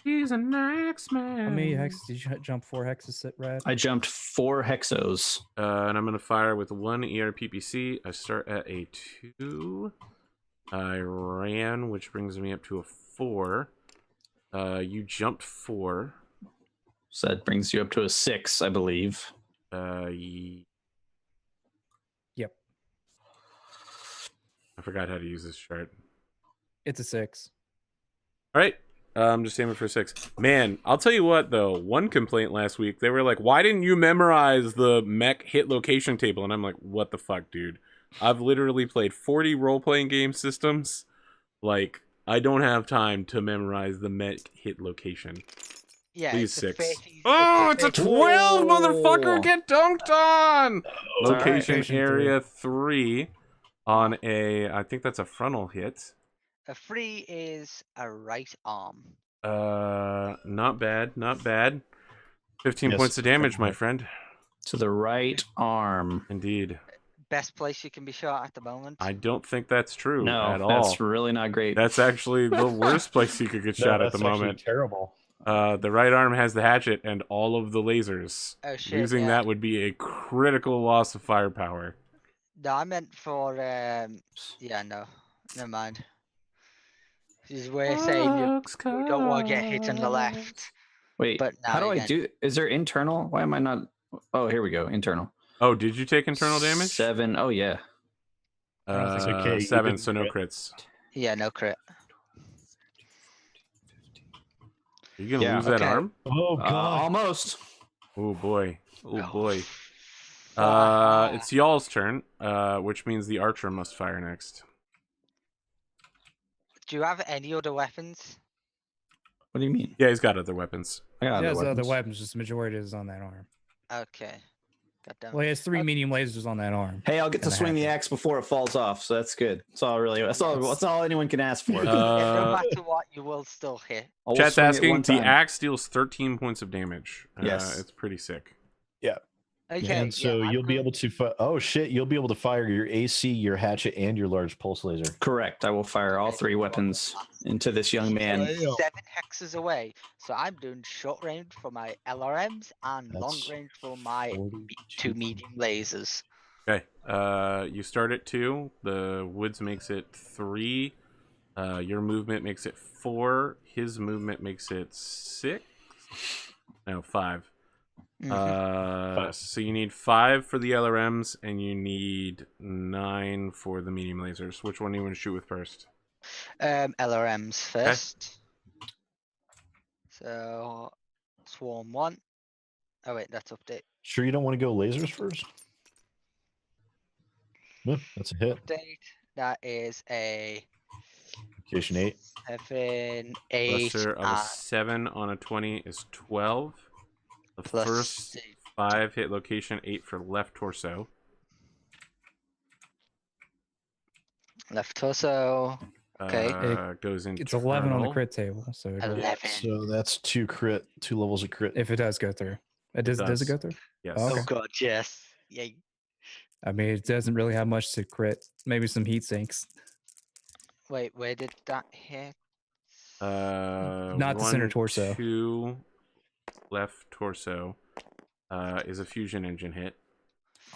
He's an Axeman. How many hexes did you jump 4 hexes, Rad? I jumped 4 hexos. And I'm going to fire with 1 ERPPC. I start at a 2. I ran, which brings me up to a 4. You jumped 4. So that brings you up to a 6, I believe. Yep. I forgot how to use this chart. It's a 6. All right. I'm just aiming for 6. Man, I'll tell you what, though. One complaint last week, they were like, why didn't you memorize the mech hit location table? And I'm like, what the fuck, dude? I've literally played 40 role-playing game systems. Like, I don't have time to memorize the mech hit location. Yeah. Please, it's a 6. 30 Oh, it's a 12, motherfucker! Oh. Get dunked on! It's all right. Location Location area 3 on a, I think that's a frontal hit. A 3 is a right arm. Not bad, not bad. 15 Yes, points of damage, my definitely. friend. To the right arm. Indeed. Best place you can be shot at the moment. I don't think that's true No, at all. that's really not great. That's actually the worst place you could get No, shot at the that's actually moment. terrible. The right arm has the hatchet and all of the lasers. Oh shit! Losing yeah. that would be a critical loss of firepower. No, I meant for yeah, no, never mind. This is where saying you don't want to get hit on the left. Wait, But how now do I again- do? Is there internal? Why am I not? Oh, here we go. Internal. Oh, did you take internal damage? 7. Oh, yeah. It's okay, you 7, didn't so no crit. crits. Yeah, no crit. You gonna Yeah, lose that okay. arm? Oh god. Almost. Oh boy. Oh boy. Fuck. It's y'all's turn, which means the archer must fire next. Do you have any other weapons? What do you mean? Yeah, he's got other weapons. I got He has other other weapons. weapons, just the majority is on that arm. Okay. Goddamn. Well, he has 3 Okay. medium lasers on that arm. Hey, I'll get to And a swing the hatchet. axe before it falls off, so that's good. That's all really. That's all anyone can ask for. Yeah, no Uh, matter what, you will still hit. I'll Chat's swing it asking, one the time. axe deals 13 points of damage. Yes. It's pretty sick. Okay. And so yeah, I'm you'll be good. able to oh shit, you'll be able to fire your AC, your hatchet, and your large pulse laser. Correct. I will fire all 3 weapons into this young man. 7 hexes away. So I'm doing short range for my LRMs and long That's range for my 42 2 medium lasers. Okay. You start at 2. The woods makes it 3. Your movement makes it 4. His movement makes it 6. No, 5. So you need 5 for the LRMs, and you need 9 for the medium lasers. Which one do you want to shoot with first? LRMs first. So swarm 1. Oh wait, that's update. Sure you don't want to go lasers first? No, that's a hit. Update. That is a Location 8. 7, 8, Cluster of a 7 on a 20 is 12. The plus first 5 hit location, 8 for left torso. left torso. Okay. Goes into It's 11 on the crit table, so it- 11. So that's 2 levels of crit. if it does go through. Does it does. go through? Yes. Oh, Oh okay. god, yes. Yeah. I mean, it doesn't really have much to crit. Maybe some heat sinks. Wait, where did that hit? Not the center torso. 2 left torso is a fusion engine hit.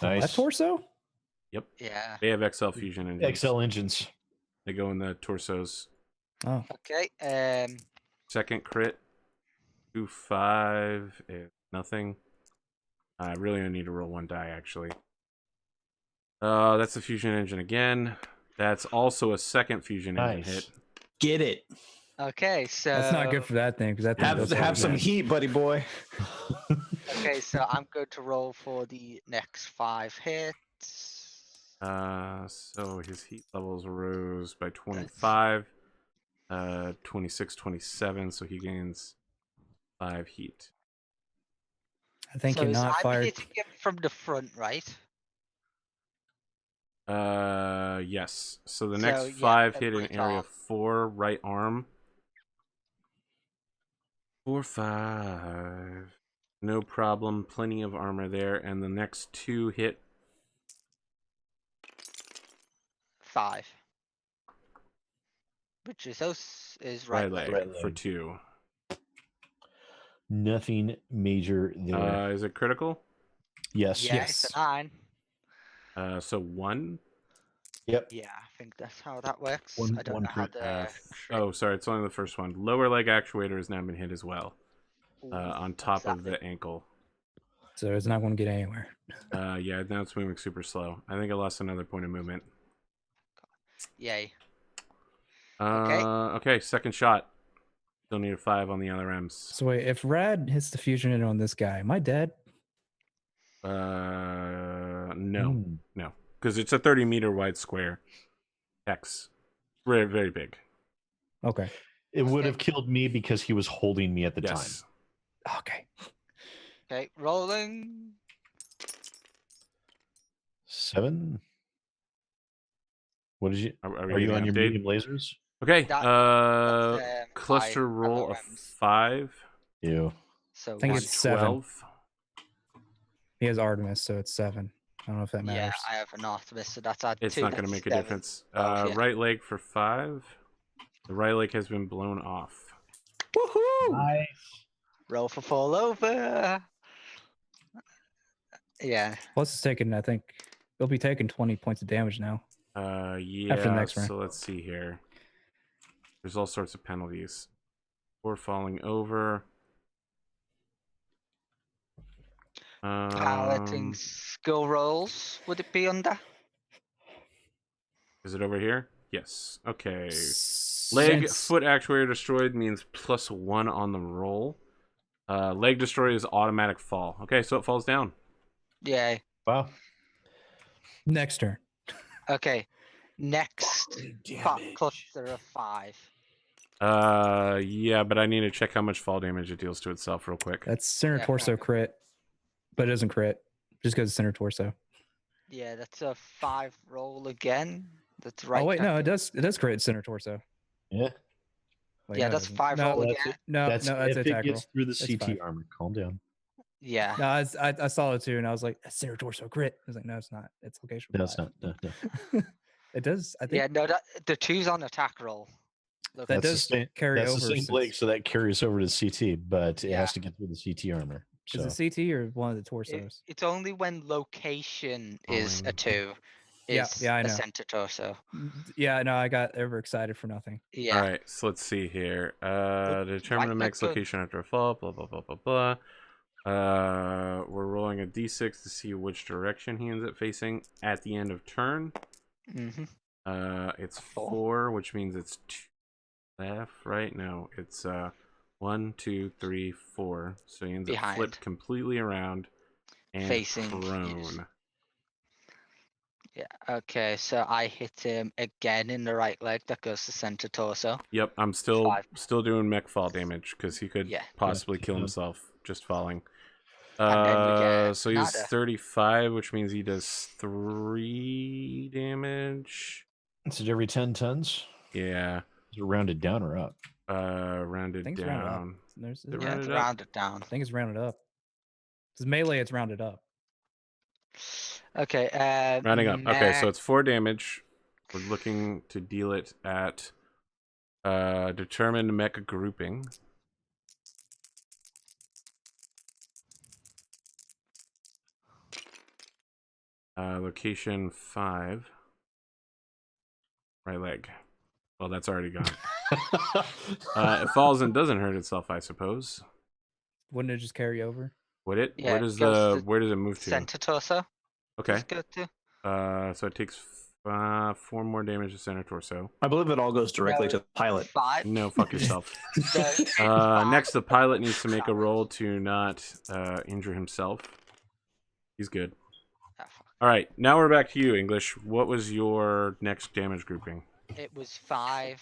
Nice. Left torso? Yeah. They have XL fusion engines. XL engines. They go in the torsos. Oh, Okay. Second crit, 2-5 is nothing. I really only need to roll 1 die, actually. That's a fusion engine again. That's also a second fusion engine Nice. hit. Get it. Okay, so that's not good for that thing because that thing does Have some damage. heat, buddy boy. Okay, so I'm going to roll for the next 5 hits. So his heat levels rose by 25, 26, 27, so he gains 5 heat. I think so you're is not I'm fired. hitting him from the front, right? Yes. So the So, next yeah, 5 a hit in right area arm. 4, right arm. 4, 5. No problem. Plenty of armor there. And the next 2 hit. 5. Which is Right right leg. leg Right for leg. 2. Nothing major there. Is it critical? Yes. Yeah, it's a 9. So 1. Yep. Yeah, I think that's how that works. One- I don't one know how crit. the Oh, sorry. It's only the first one. Lower leg actuator has now been hit as well. Ooh, On what's top that of mean? the ankle. So it's not going to get anywhere. Yeah, now it's moving super slow. I think I lost another point of movement. Yay. Okay. Okay, second shot. Still need a 5 on the LRMs. So wait, if Rad hits the fusion hit on this guy, am I dead? No. Hmm. No. Because it's a 30-meter wide square. X. Very, very big. Okay. It would Okay. have killed me because he was holding me at the time. Yes. Okay. Okay, rolling. 7. What did you? Are we Are you getting on an your update? medium lasers? Okay. That's, Cluster by roll of LRMs. 5. Ew. So I think one. it's 7. 12. He has Artemis, so it's 7. I don't know if that Yeah, matters. I have an Artemis, so that's at It's 2. not going to That's make a 7. difference. 12, yeah. Right leg for 5. The right leg has been blown off. Woohoo! Nice. Roll for fall over. Yeah. Plus, it's taking, I think, it'll be taking 20 points of damage now. Yeah, After the next round. so let's see here. There's all sorts of penalties. 4 falling over. Piloting skill rolls, would it be under? Is it over here? Yes. Okay. Leg, foot actuator destroyed means +1 on the roll. Leg destroyed is automatic fall. Okay, so it falls down. Yeah. Wow. Next turn. Okay. Next Damage. cluster of 5. Yeah, but I need to check how much fall damage it deals to itself real quick. That's center Yeah, torso okay. crit, but it doesn't crit. Just goes center torso. Yeah, that's a 5 roll again. That's right. Oh wait, no, click. it does crit center torso. Yeah. Wait, Yeah, no, it that's doesn't. 5 No, roll That's again. it. no, That's no, that's if it attack roll. gets through the It's CT 5. armor. Calm down. Yeah. No, I saw it too, and I was like, that's center torso crit. I was like, no, it's not. It's location. No, it's 5. not. No. It does. I think Yeah, no, the 2's on attack roll. that That's does the same, carry that's over. the same blade, so that carries over to CT, but it Yeah. has to get through the CT armor. So Is it CT or one of the torsos? It's only when location is a Falling. 2 Yeah, is I a know. center torso. Yeah, no, I got overexcited for nothing. Yeah. All right, so let's see here. Determine a right mech's leg location after a fall. Blah blah blah blah blah. We're rolling a d6 to see which direction he ends up facing at the end of turn. Mm-hmm. It's 4. 4, which means it's 2 left, right? No, it's 1, 2, 3, 4. So he ends up Behind. flipped completely around and Facing prone. fuse. Yeah. Okay, so I hit him again in the right leg. That goes to center torso. Yep, I'm still 5. doing mech fall damage because he could Yeah. possibly Yeah, kill yeah. himself just falling. And then we get So he's nada. 35, which means he does 3 damage. is it every 10 tons? Yeah. Is it rounded down or up? Rounded I think it's rounded up. down. There's, Is it Yeah, rounded it's up? rounded down. I think it's rounded up. Because melee, it's rounded up. Okay. Rounding up. Okay, so mech- it's 4 damage. We're looking to deal it at determined mecha grouping. Location 5. Right leg. Well, that's already gone. It falls and doesn't hurt itself, I suppose. Wouldn't it just carry over? Would it? Yeah, where it does goes to where does it move to? center torso. Okay. Let's go to So it takes 4 more damage to center torso. I believe it all goes directly No. to the pilot. 5. No, fuck yourself. No, Next, the pilot needs to make a roll to not injure himself. He's good. Ah, fuck. All right, now we're back to you, English. What was your next damage grouping? It was 5.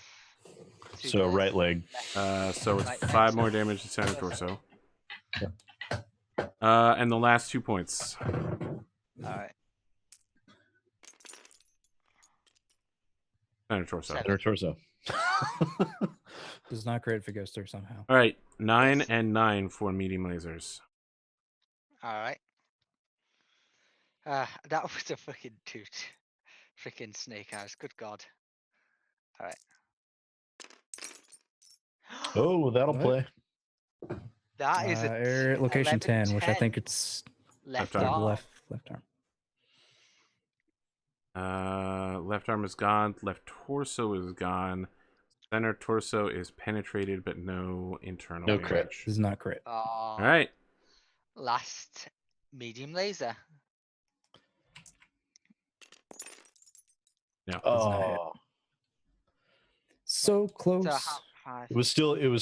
to So the right leg. So it's right 5 next more to damage to center torso. Yep. And the last 2 points. Alright. Center torso. Seven. Center torso. Does not crit if it goes through somehow. All right, 9 and 9 for medium lasers. All right. That was a fucking toot. Freaking snake eyes. Good God. All right. Oh, that'll What? play. That is a Air at location 10, which I 11-10 think it's left arm. arm. left arm. Left arm is gone. Left torso is gone. Center torso is penetrated, but no internal No damage. crit. This is not crit. All right. Last medium laser. No. Oh, So close. So half five. it was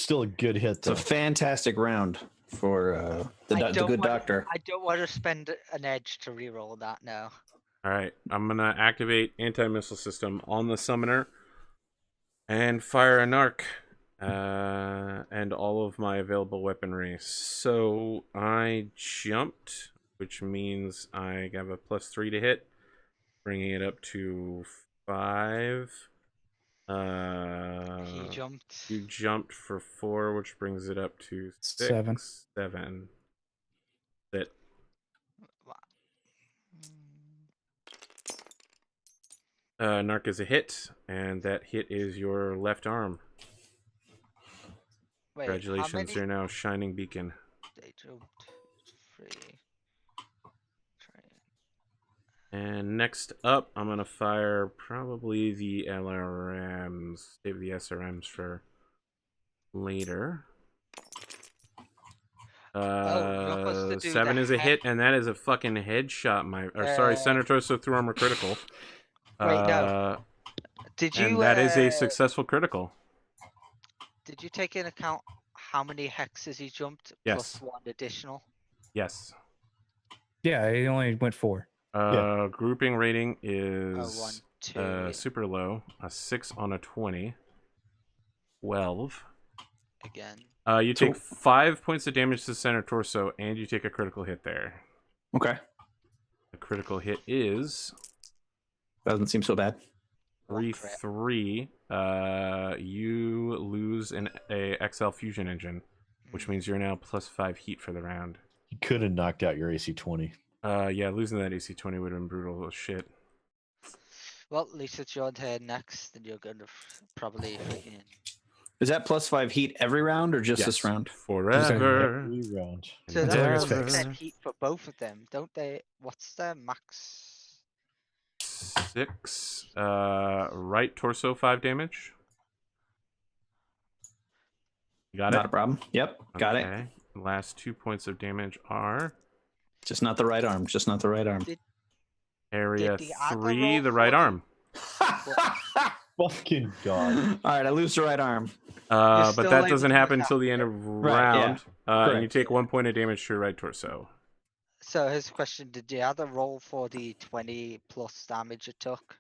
still a good hit It's a though. fantastic round for the good doctor. I don't want to spend an edge to reroll that now. All right. I'm going to activate anti-missile system on the summoner and fire a narc and all of my available weaponry. So I jumped, which means I have a +3 to hit, bringing it up to 5. He jumped. You jumped for 4, which brings it up to 6. 7. 7. That narc is a hit, and that hit is your left arm. Wait, Congratulations, how many? you're now Shining Beacon. They jumped. 3. 3. And next up, I'm going to fire probably the LRMs. Save the SRMs for later. you're supposed to do 7 the is a head- hit, and that is a fucking headshot. Sorry, center torso through armor critical. Wait, no. Did you? And that is a successful critical. Did you take into account how many hexes he jumped Yes. plus 1 additional? Yes. Yeah, he only went 4. Grouping rating Oh, is 1, 2. super low. A 6 on a 20. 12. Again. You take 5 points of damage to the center torso, and you take a critical hit there. Okay, The critical hit is doesn't seem so bad. 3-3. You lose a XL fusion engine, which means you're now +5 heat for the round. You could have knocked out your AC-20. Yeah, losing that AC-20 would have been brutal as shit. Well, at least it's your turn next, and you're gonna probably freaking. Is that +5 heat every round or just this Yes. round? Forever. Every round. So Until it gets that's fixed. heat for both of them, don't they? What's their max? 6. Right torso 5 damage. You got Not it? a problem. Yep, got it. Okay. Last 2 points of damage are Just not the right arm. Just not the right arm. area Did the other 3, roll the right for the- arm. Fucking God. All right, I lose the right arm. But still that able doesn't to happen attack until the end him. of Right, yeah. round. And you Correct. take 1 point of damage to your right torso. So his question: did the other roll for the 20 plus damage it took?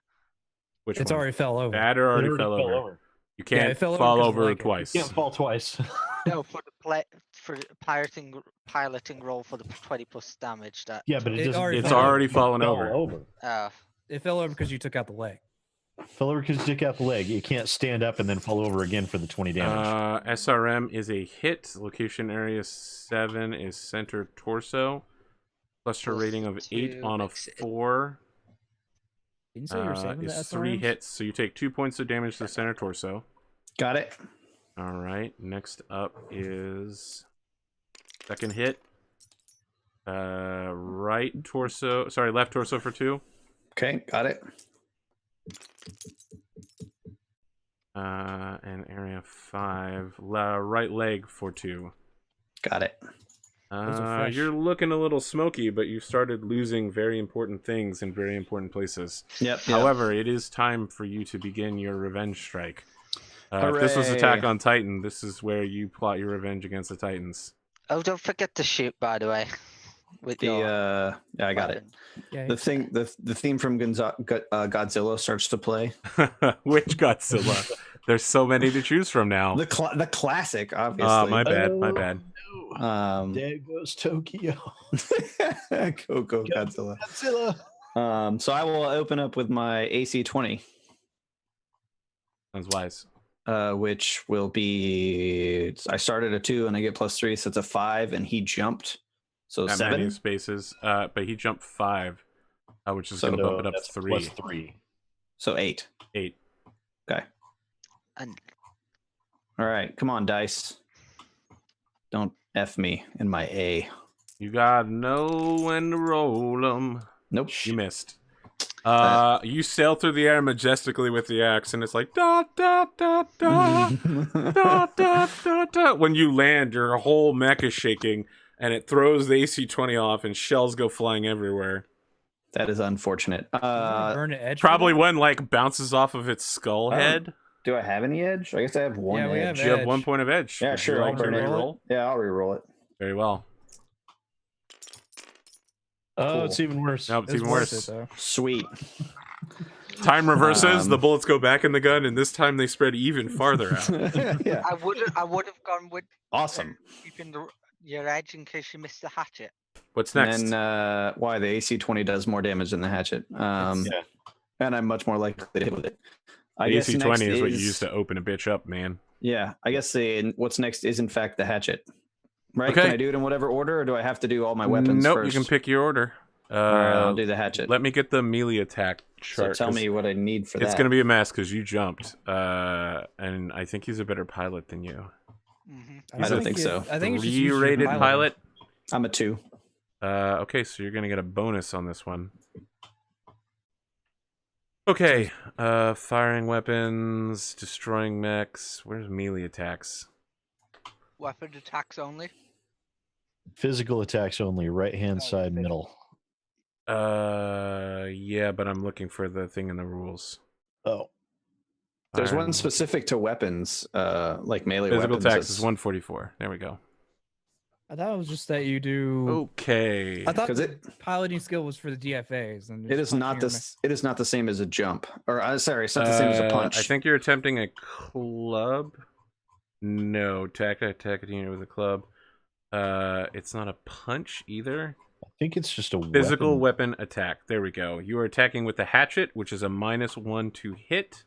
Which It's one? already fell over. That or already fell over. You can't it fell over fall 'cause of over like it. twice. You can't fall twice. No, for the piloting roll for the 20 plus damage. That Yeah, but it It doesn't. already It's fell over. already fallen fell over. It fell over because you took out the leg. Fell over because you took out the leg. You can't stand up and then fall over again for the 20 damage. SRM is a hit. Location area 7 is center torso. Cluster Plus rating of 8 2 on a makes it- 4 Didn't say you were saving the is 3 SRMs? hits. So you take 2 points of damage to the center torso. Got it. All right. Next up is second hit. Right torso. Sorry, left torso for 2. Okay, got it. And area 5. Right leg for 2. Got it. Those are fresh. You're looking a little smoky, but you started losing very important things in very important places. Yep. However, it is time for you to begin your revenge strike. If this was Hooray. Attack on Titan, this is where you plot your revenge against the Titans. Oh, don't forget to shoot, by the way. With The your yeah, I got it. weapon. Yeah, The thing, the theme from Godzilla starts to play. Which Godzilla? There's so many to choose from now. The classic, obviously. My bad. My bad. There goes Tokyo. Go Godzilla. Godzilla. So I will open up with my AC-20. Sounds wise. Which will be I started a 2 and I get +3, so it's a 5, and he jumped, so That many 7. spaces. But he jumped 5, which is So- going to bump it up that's 3. +3. So 8. 8. Okay. And All right, come on, dice. Don't F me in my A. You gotta know when to roll them. Nope. You missed. You sail through the air majestically with the axe, and it's like da da da da da da da da. When you land, your whole mech is shaking, and it throws the AC-20 off, and shells go flying everywhere. That is unfortunate. Burn an edge. for Probably that? one like bounces off of its skull head. Do I have any edge? I guess I have one Yeah, we edge. have You have 1 edge. point of edge. Yeah, Would sure, You I'll like to burn it. reroll? Yeah, I'll reroll it. Very well. Oh, Cool. it's even worse. No, it's It's even worth worse. it, though. Sweet. Time reverses. The Um, bullets go back in the gun, and this time they spread even farther out. Yeah. I would have gone with Awesome. keeping your edge in case you missed the hatchet. What's next? And then why the AC-20 does more damage than the hatchet. Yeah. And I'm much more likely to hit with it. I The guess AC-20 next is what you use to open a bitch up, man. Yeah, I guess what's next is in fact the hatchet. Right? Okay. Can I do it in whatever order, or do I have to do all my weapons Nope, first? you can pick your order. All right, I'll do the hatchet. Let me get the melee attack So chart. tell 'cause me what I need for that. it's going to be a mess because you jumped. And I think he's a better pilot than you. Mm-hmm. I don't think so. I think it's just use your 3-rated pilot. I'm a 2. Okay, so you're going to get a bonus on this one. Okay, firing weapons, destroying mechs. Where's melee attacks? Weapon attacks only. Physical attacks only, right hand Oh, side, physical. middle. Yeah, but I'm looking for the thing in the rules. Oh, There's Firing one specific to weapons, like melee Physical weapons. attacks is that's- 144. There we go. I thought it was just that you do. Okay. I thought 'Cause the piloting skill was for the DFAs. And It is not this. It is not the same as a jump, or sorry, it's not the same as a punch. I think you're attempting a club. No, Tacadina with a club. It's not a punch either. I think it's just a Physical weapon attack. There we go. You are attacking with the hatchet, which is a -1 to hit.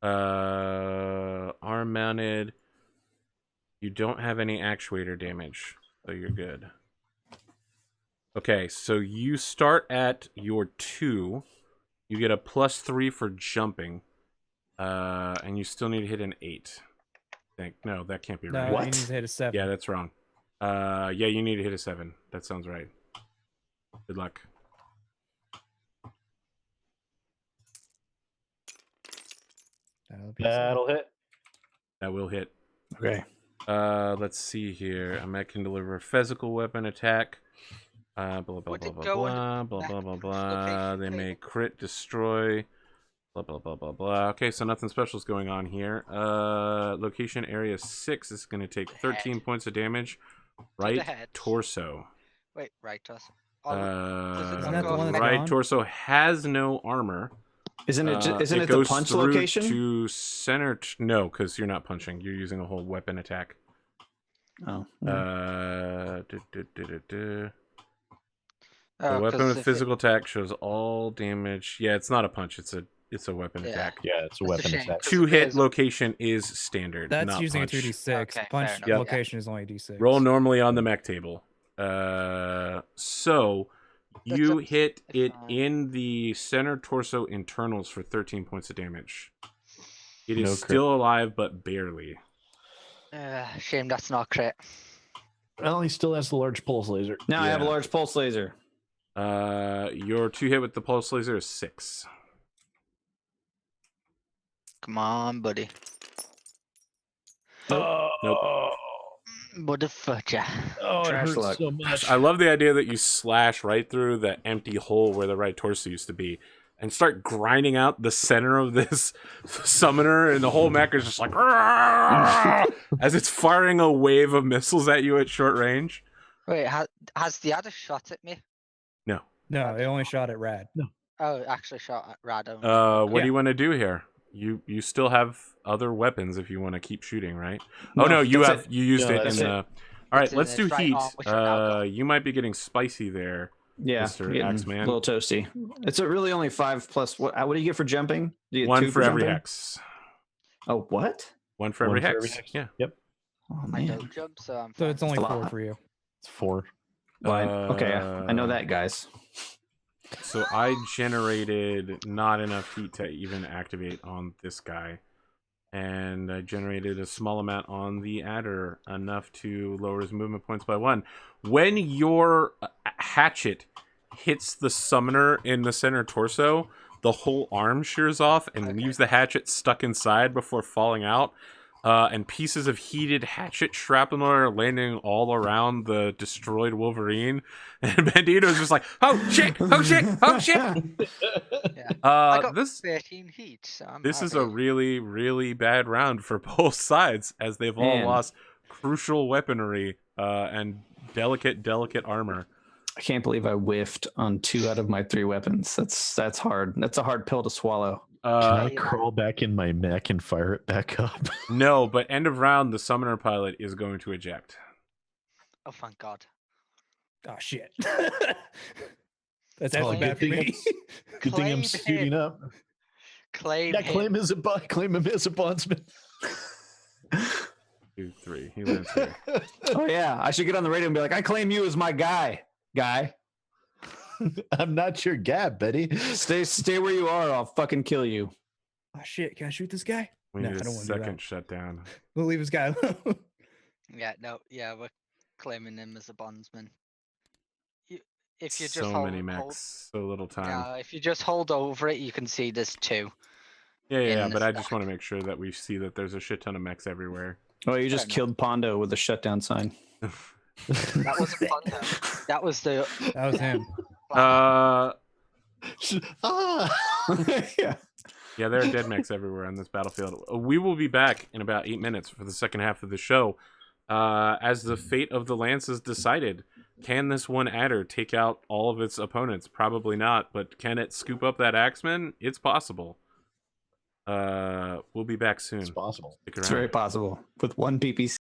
Arm mounted. You don't have any actuator damage, so you're good. Okay, so you start at your 2. You get a +3 for jumping. And you still need to hit an 8. No, that can't be No, right. you What? need to hit a 7. Yeah, that's wrong. Yeah, you need to hit a 7. That sounds right. Good luck. That'll hit. That will hit. Okay. Let's see here. A mech can deliver a physical weapon attack. Blah blah blah Would blah it blah go blah under blah mech blah blah location blah. They may table? crit, destroy. Blah blah blah blah blah. Okay, so nothing special is going on here. Location area 6 is going to take 13 points of damage. Right head. torso. Wait, right us. Does it Isn't not that go the one off that's Right gone? torso has no armor. Isn't it? Isn't it the goes punch through location? to center? No, because you're not punching. You're using a whole weapon attack. Oh. The Oh, weapon 'cause with if physical attack shows all damage. Yeah, it's not a punch. It's a weapon Yeah. attack. Yeah, it's a That's a weapon shame. attack. 2-hit location is standard. That's not using punch. a 2d6. Okay, Punch fair enough. Yep. location is only a d6. Roll normally on the mech table. So you That's hit it fine. in the center torso internals for 13 points of damage. It is No crit. still alive, but barely. Shame that's not crit. Well, he still has the large pulse laser. Now I have a Yeah. large pulse laser. Your 2-hit with the pulse laser is 6. Come on, buddy. Oh, Motherfucker. oh, it Trash hurts luck. so much. I love the idea that you slash right through the empty hole where the right torso used to be and start grinding out the center of this summoner, and the whole mech is just like as it's firing a wave of missiles at you at short range. Wait, has the other shot at me? No. No, it only shot at Rad. Oh, it actually shot at Raddo. What Yeah. do you want to do here? You still have other weapons if you want to keep shooting, right? Oh no, you that's have you used No, it in that's the. it. All right, It's in let's do his right heat. arm, which are now gone. You might be getting spicy there. Yeah, Mr. getting Axeman. a little toasty. It's a really only 5 plus. What do you get for jumping? Do you get 1 2 for every jumping? hex. Oh, what? One for every One for hex. every hex. Yeah. Yep. Oh I man. don't jump, so I'm So fine. it's only That's a 4 lot. for you. It's 4. Okay, I know that, guys. So I generated not enough heat to even activate on this guy. And I generated a small amount on the adder, enough to lower his movement points by 1. When your hatchet hits the summoner in the center torso, the whole arm shears off and leaves the hatchet stuck inside before falling out. And pieces of heated hatchet shrapnel are landing all around the destroyed Wolverine. And Bandito's just like, oh shit, oh shit, oh shit. Yeah. I got This 13 heat, so I'm this is happy. a really, really bad round for both sides, as they've all Man. lost crucial weaponry and delicate armor. I can't believe I whiffed on 2 out of my 3 weapons. That's hard. That's a hard pill to swallow. Can I yeah. crawl back in my mech and fire it back up? No, but end of round, the summoner pilot is going to eject. Oh, thank God. Oh shit. That's Oh, actually bad for me. Good thing I'm Claim suiting him. up. Claim Yeah, him. claim him as a bondsman. 2, 3. He lands here. Oh yeah, I should get on the radio and be like, I claim you as my guy. I'm not your gab, Betty. Stay where you are. I'll fucking kill you. Oh shit, can I shoot this guy? We No, need I a don't want to do second that. shutdown. We'll leave this guy alone. Yeah, no, yeah, we're claiming him as a bondsman. If you just So hold, many mechs, so little time. yeah, if you just hold over it, you can see there's 2. Yeah, in the but I just stack. want to make sure that we see that there's a shit ton of mechs everywhere. Oh, you just enough. killed Pondo with a shutdown sign. That wasn't Pondo. That was the. That was him. Uh, Yeah. yeah, there are dead mechs everywhere on this battlefield. We will be back in about 8 minutes for the second half of the show. As the fate of the lance is decided, can this one adder take out all of its opponents? Probably not, but can it scoop up that axeman? It's possible. We'll be back soon. It's possible. Stick It's around. very possible with 1 PPC.